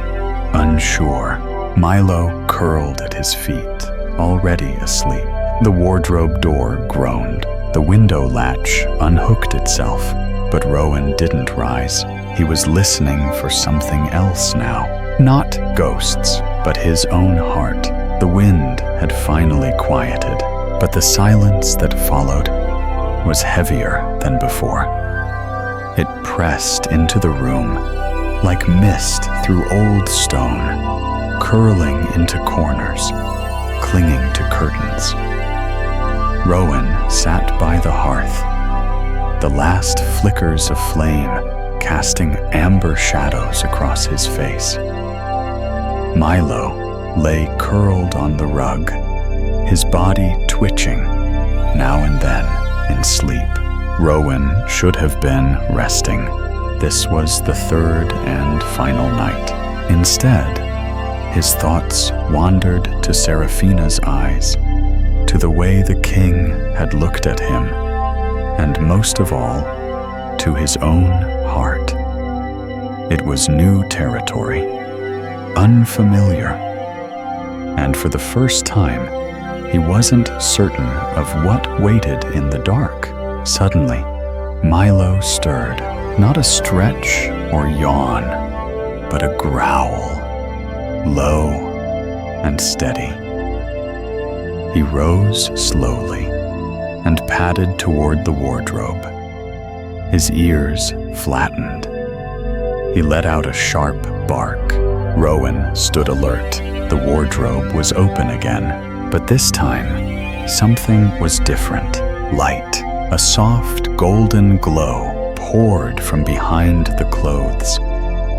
unsure. Milo curled at his feet, already asleep. The wardrobe door groaned. The window latch unhooked itself, but Rowan didn't rise. He was listening for something else now. Not ghosts, but his own heart. The wind had finally quieted, but the silence that followed was heavier than before. It pressed into the room like mist through old stone, curling into corners, clinging to curtains. Rowan sat by the hearth, the last flickers of flame casting amber shadows across his face. Milo lay curled on the rug, his body twitching now and then in sleep. Rowan should have been resting. This was the third and final night. Instead, his thoughts wandered to Seraphina's eyes, to the way the king had looked at him, and most of all, to his own heart. It was new territory, unfamiliar, and for the first time, he wasn't certain of what waited in the dark. Suddenly, Milo stirred, not a stretch or yawn, but a growl, low and steady. He rose slowly and padded toward the wardrobe. His ears flattened. He let out a sharp bark. Rowan stood alert. The wardrobe was open again, but this time, something was different. Light, a soft golden glow poured from behind the clothes,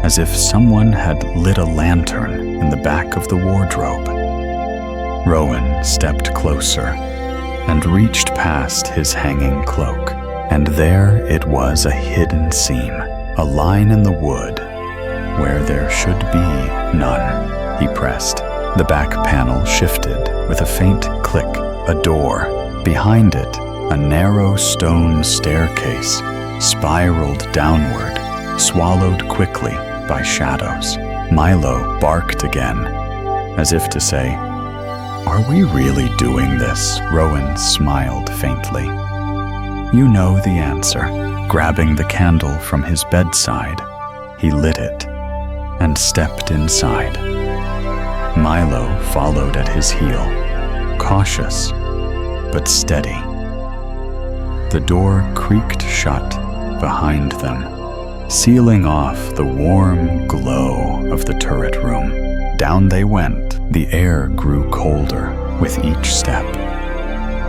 as if someone had lit a lantern in the back of the wardrobe. Rowan stepped closer and reached past his hanging cloak, and there it was, a hidden seam, a line in the wood where there should be none. He pressed. The back panel shifted with a faint click. A door. Behind it, a narrow stone staircase spiraled downward, swallowed quickly by shadows. Milo barked again, as if to say, "Are we really doing this?" Rowan smiled faintly. "You know the answer." Grabbing the candle from his bedside, he lit it and stepped inside. Milo followed at his heel, cautious but steady. The door creaked shut behind them, sealing off the warm glow of the turret room. Down they went. The air grew colder with each step.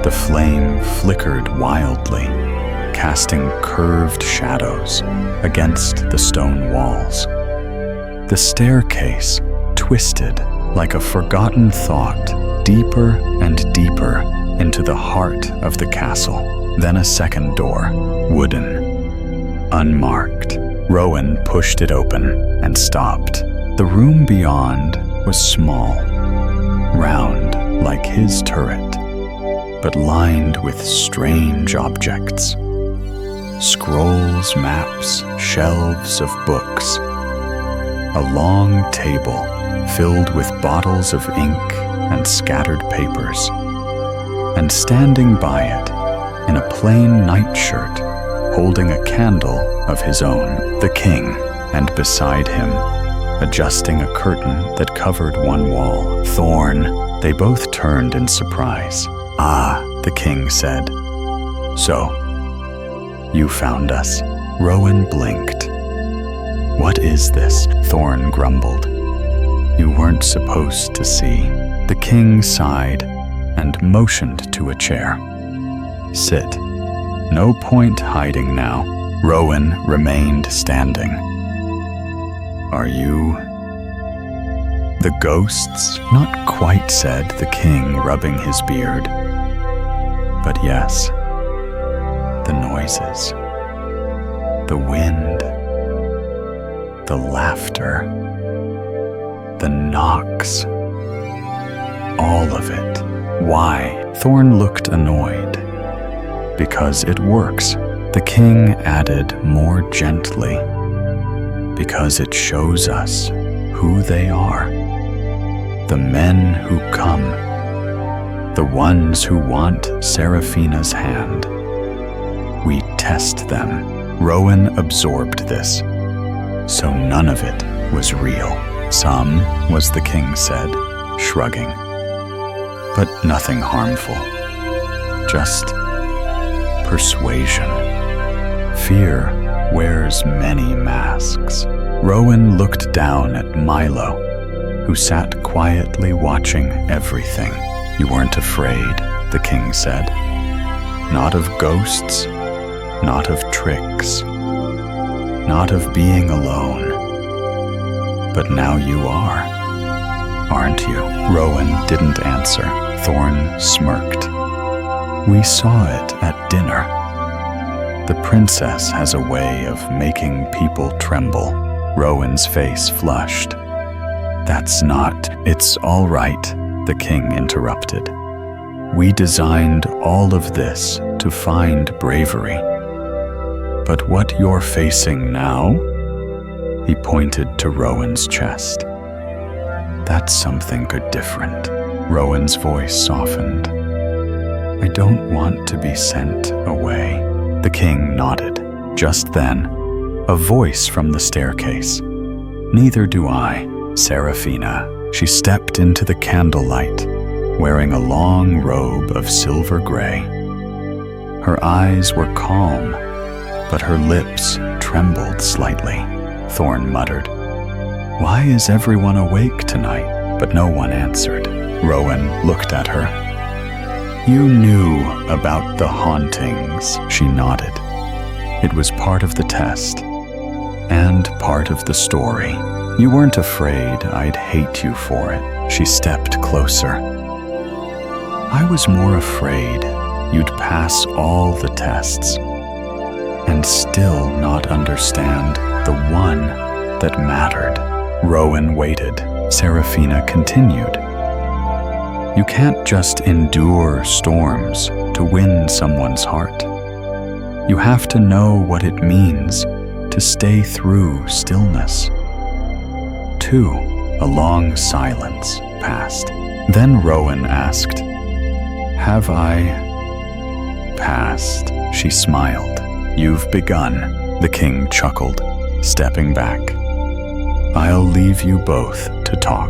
The flame flickered wildly, casting curved shadows against the stone walls. The staircase twisted like a forgotten thought, deeper and deeper into the heart of the castle. Then a second door, wooden, unmarked. Rowan pushed it open and stopped. The room beyond was small, round like his turret, but lined with strange objects. Scrolls, maps, shelves of books. A long table filled with bottles of ink and scattered papers. And standing by it, in a plain nightshirt, holding a candle of his own, the king, and beside him, adjusting a curtain that covered one wall, Thorn. They both turned in surprise. "Ah," the king said. "So, you found us." Rowan blinked. "What is this?" Thorn grumbled. "You weren't supposed to see." The king sighed and motioned to a chair. "Sit. No point hiding now." Rowan remained standing. "Are you the ghosts?" "Not quite," said the king, rubbing his beard. "But yes, the noises, the wind, the laughter, the knocks, all of it." "Why?" Thorn looked annoyed. "Because it works," the king added more gently. "Because it shows us who they are. The men who come, the ones who want Seraphina's hand. We test them." Rowan absorbed this, so none of it was real. Some, was the king said, shrugging. But nothing harmful. Just persuasion. Fear wears many masks. Rowan looked down at Milo, who sat quietly watching everything. You weren't afraid, the king said. Not of ghosts, not of tricks, not of being alone. But now you are, aren't you? Rowan didn't answer. Thorn smirked. We saw it at dinner. The princess has a way of making people tremble. Rowan's face flushed. That's not... It's all right, the king interrupted. We designed all of this to find bravery. But what you're facing now? He pointed to Rowan's chest. That's something good different. Rowan's voice softened. I don't want to be sent away. The king nodded. Just then, a voice from the staircase. Neither do I, Seraphina. She stepped into the candlelight, wearing a long robe of silver gray. Her eyes were calm, but her lips trembled slightly. Thorn muttered, Why is everyone awake tonight? But no one answered. Rowan looked at her. You knew about the hauntings, she nodded. It was part of the test, and part of the story. You weren't afraid I'd hate you for it. She stepped closer. I was more afraid you'd pass all the tests and still not understand the one that mattered. Rowan waited. Seraphina continued. You can't just endure storms to win someone's heart. You have to know what it means to stay through stillness. 2. A long silence passed. Then Rowan asked, Have I passed? She smiled. You've begun, the king chuckled, stepping back. I'll leave you both to talk.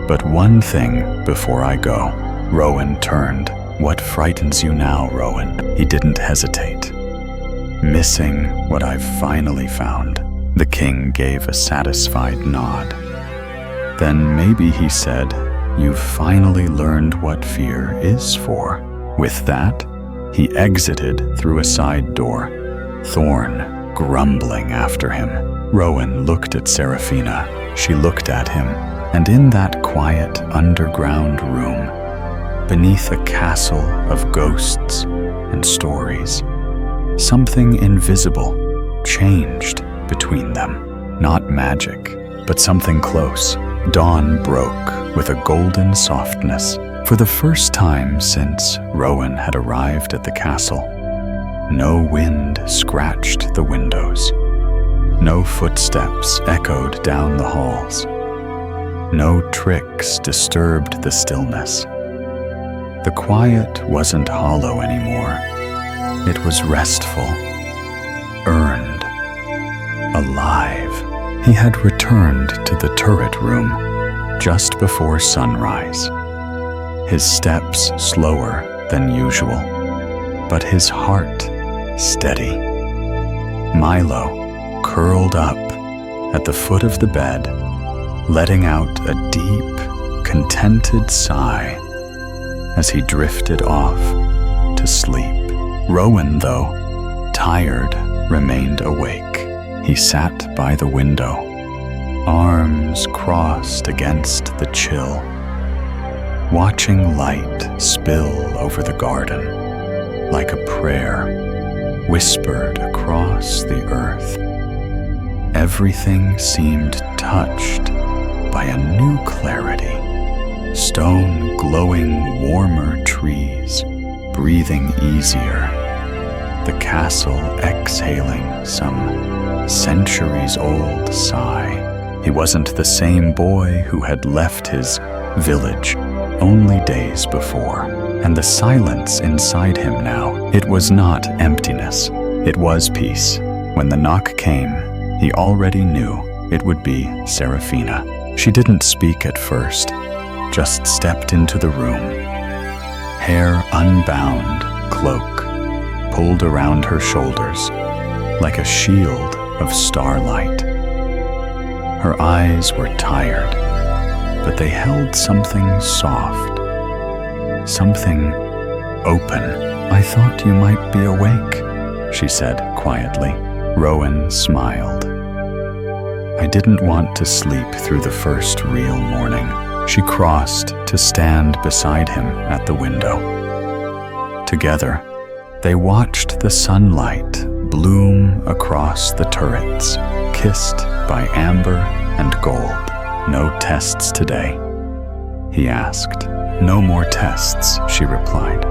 But one thing before I go. Rowan turned. What frightens you now, Rowan? He didn't hesitate. Missing what I've finally found. The king gave a satisfied nod. Then maybe, he said, you've finally learned what fear is for. With that, he exited through a side door, Thorn grumbling after him. Rowan looked at Seraphina. She looked at him, and in that quiet underground room, beneath a castle of ghosts and stories, something invisible changed between them. Not magic, but something close. Dawn broke with a golden softness. For the first time since Rowan had arrived at the castle, no wind scratched the windows. No footsteps echoed down the halls. No tricks disturbed the stillness. The quiet wasn't hollow anymore. It was restful, earned, alive. He had returned to the turret room just before sunrise. His steps slower than usual, but his heart steady. Milo curled up at the foot of the bed, letting out a deep, contented sigh as he drifted off to sleep. Rowan, though, tired, remained awake. He sat by the window, arms crossed against the chill, watching light spill over the garden like a prayer whispered across the earth. Everything seemed touched by a new clarity. Stone glowing warmer trees, breathing easier. The castle exhaling some centuries-old sigh. He wasn't the same boy who had left his village only days before. And the silence inside him now, it was not emptiness, it was peace. When the knock came, he already knew it would be Serafina. She didn't speak at first, just stepped into the room. Hair unbound, cloak pulled around her shoulders like a shield of starlight. Her eyes were tired, but they held something soft, something open. "I thought you might be awake," she said quietly. Rowan smiled. "I didn't want to sleep through the first real morning." She crossed to stand beside him at the window. Together, they watched the sunlight bloom across the turrets, kissed by amber and gold. "No tests today?" he asked. "No more tests," she replied.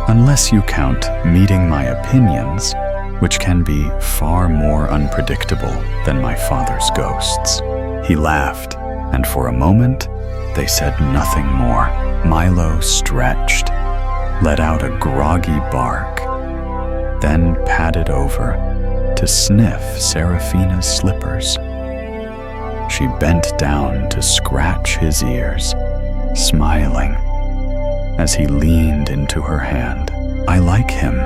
"Unless you count meeting my opinions, which can be far more unpredictable than my father's ghosts." He laughed, and for a moment, they said nothing more. Milo stretched, let out a groggy bark, then padded over to sniff Serafina's slippers. She bent down to scratch his ears, smiling as he leaned into her hand. "I like him,"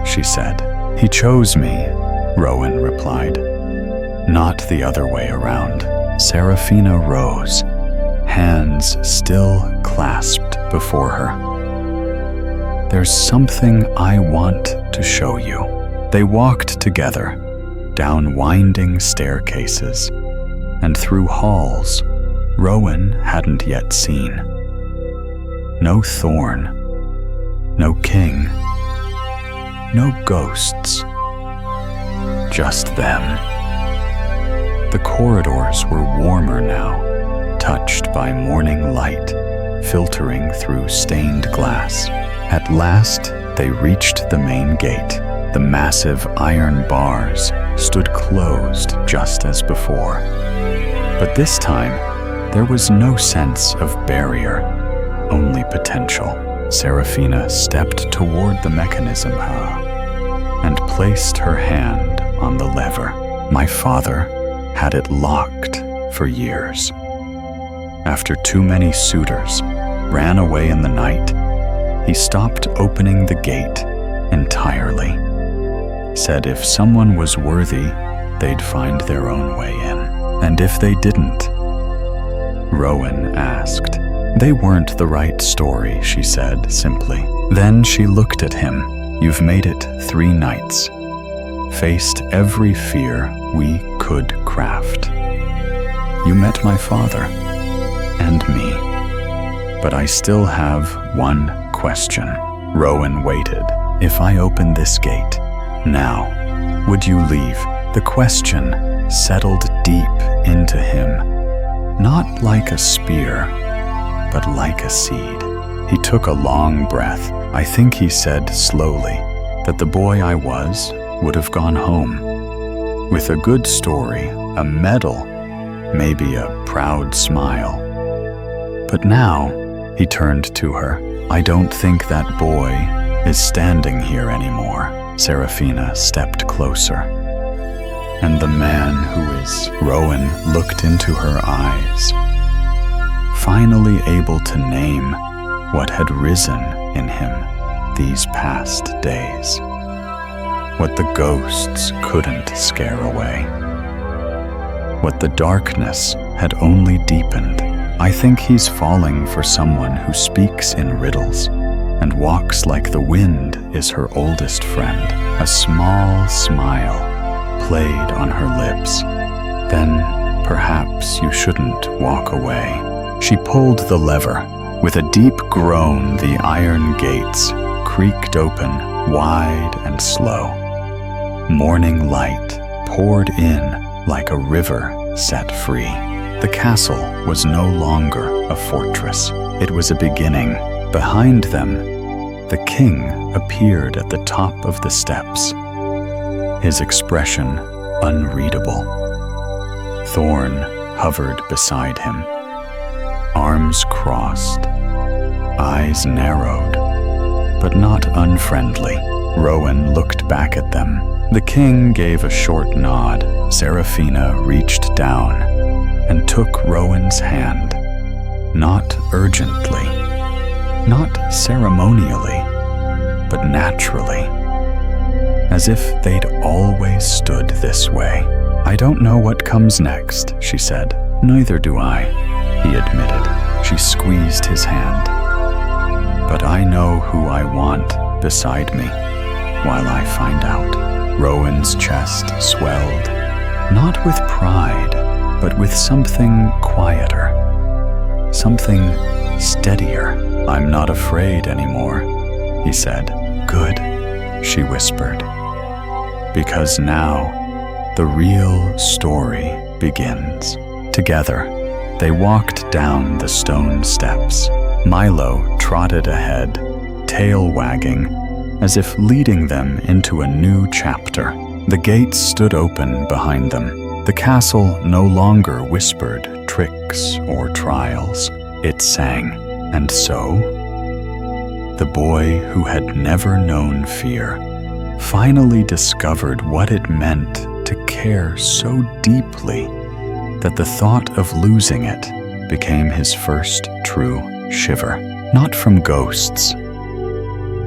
she said. "He chose me," Rowan replied. "Not the other way around." Serafina rose, hands still clasped before her. "There's something I want to show you." They walked together, down winding staircases, and through halls Rowan hadn't yet seen. No thorn, no king, no ghosts, just them. The corridors were warmer now, touched by morning light, filtering through stained glass. At last, they reached the main gate. The massive iron bars stood closed just as before. But this time, there was no sense of barrier, only potential. Serafina stepped toward the mechanism and placed her hand on the lever. My father had it locked for years. After too many suitors ran away in the night, he stopped opening the gate entirely. Said if someone was worthy, they'd find their own way in. And if they didn't? Rowan asked. They weren't the right story, she said simply. Then she looked at him. You've made it 3 nights. Faced every fear we could craft. You met my father and me. But I still have one question. Rowan waited. If I open this gate now, would you leave? The question settled deep into him, not like a spear, but like a seed. He took a long breath. I think he said slowly that the boy I was would have gone home. With a good story, a medal, maybe a proud smile. But now, he turned to her. I don't think that boy is standing here anymore. Serafina stepped closer. And the man who is... Rowan looked into her eyes, finally able to name what had risen in him these past days. What the ghosts couldn't scare away. What the darkness had only deepened. I think he's falling for someone who speaks in riddles and walks like the wind is her oldest friend. A small smile played on her lips. Then perhaps you shouldn't walk away. She pulled the lever. With a deep groan, the iron gates creaked open, wide and slow. Morning light poured in like a river set free. The castle was no longer a fortress. It was a beginning. Behind them, the king appeared at the top of the steps, his expression unreadable. Thorn hovered beside him, arms crossed, eyes narrowed, but not unfriendly. Rowan looked back at them. The king gave a short nod. Seraphina reached down and took Rowan's hand, not urgently, not ceremonially, but naturally, as if they'd always stood this way. "I don't know what comes next," she said. "Neither do I," he admitted. She squeezed his hand. "But I know who I want beside me while I find out." Rowan's chest swelled, not with pride, but with something quieter, something steadier. "I'm not afraid anymore," he said. "Good," she whispered, "because now the real story begins." Together, they walked down the stone steps. Milo trotted ahead, tail wagging, as if leading them into a new chapter. The gates stood open behind them. The castle no longer whispered tricks or trials. It sang. And so, the boy who had never known fear finally discovered what it meant to care so deeply that the thought of losing it became his first true shiver. Not from ghosts,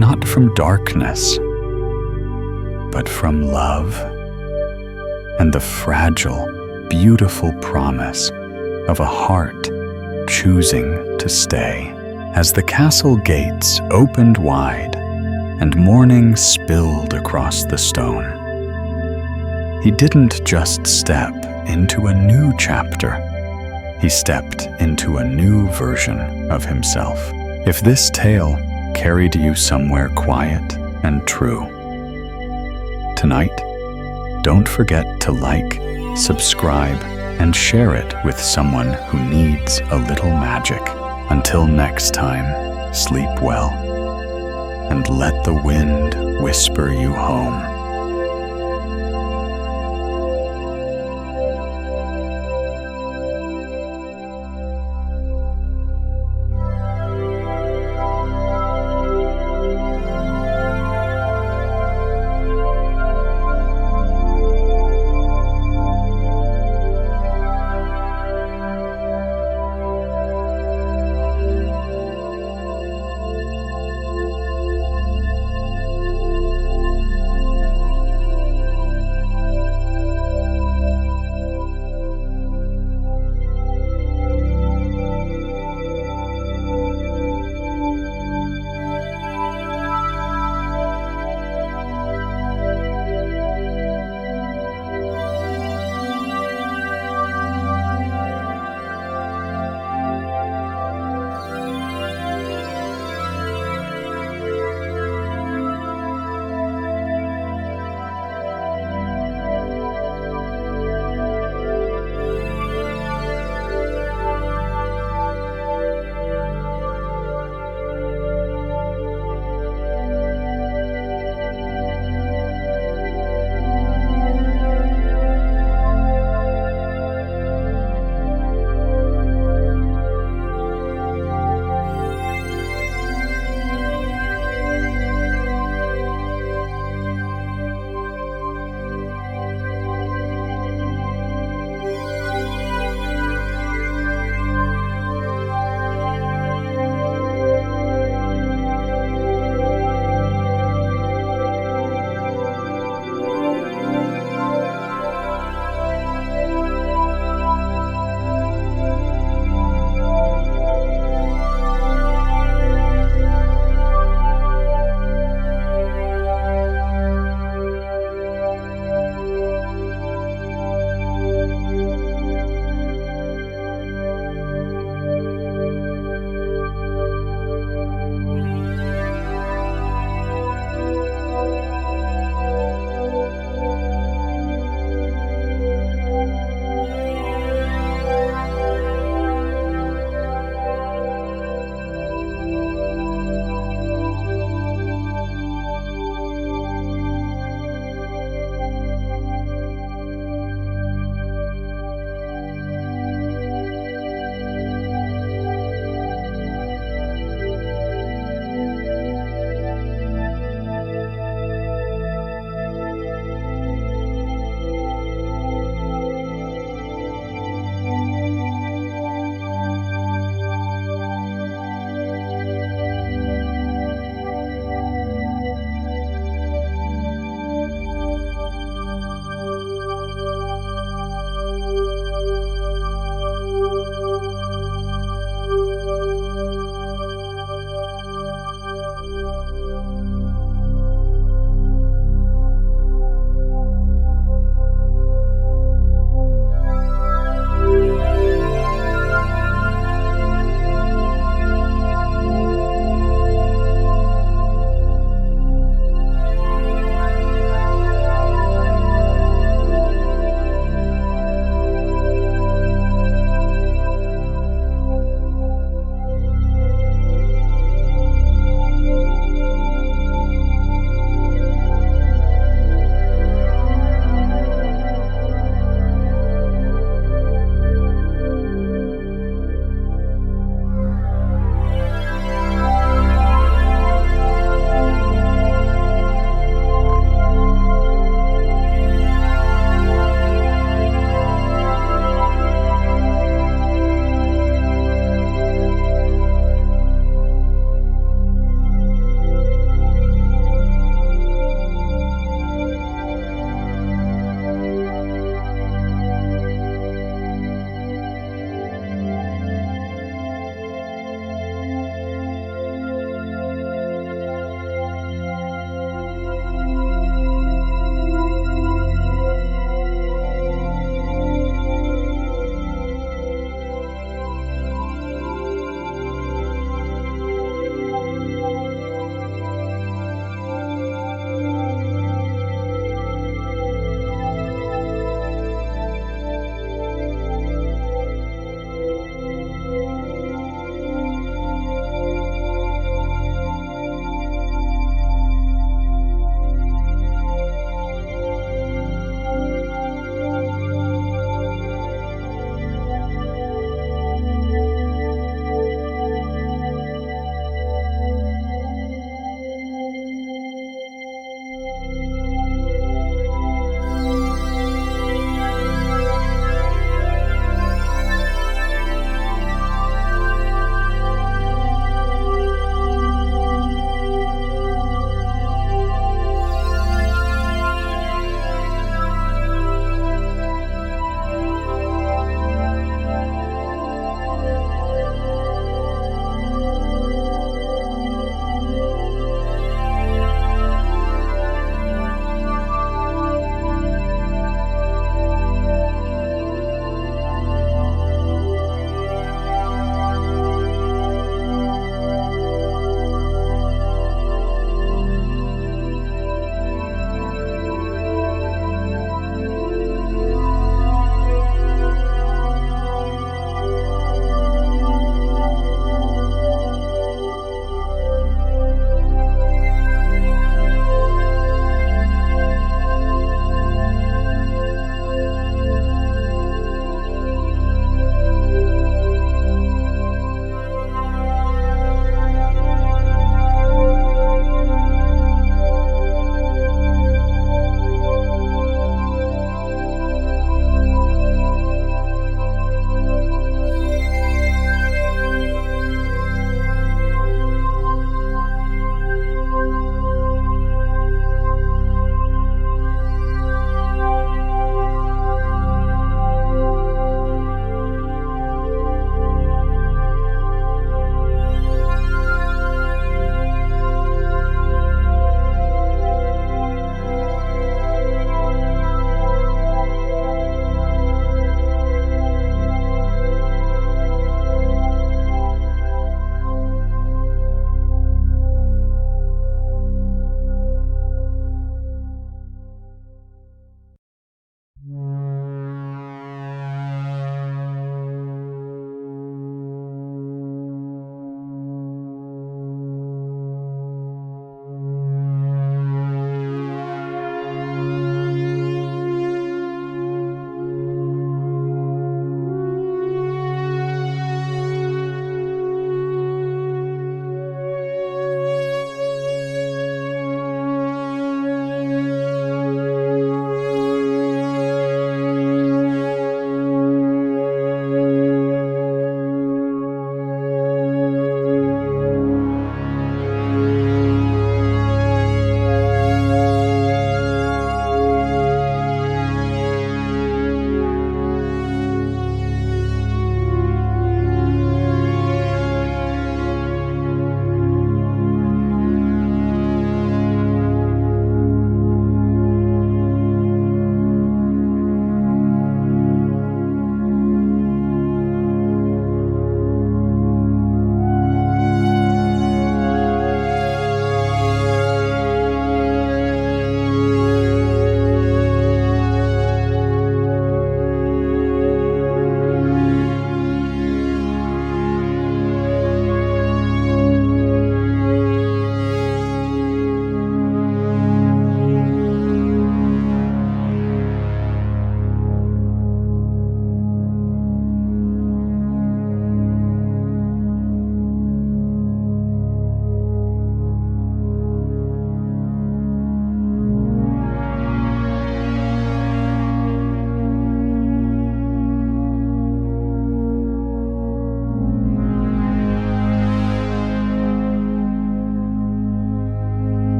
not from darkness, but from love and the fragile, beautiful promise of a heart choosing to stay. As the castle gates opened wide and morning spilled across the stone, he didn't just step into a new chapter, he stepped into a new version of himself. If this tale carried you somewhere quiet and true, tonight, don't forget to like, subscribe, and share it with someone who needs a little magic. Until next time, sleep well, and let the wind whisper you home.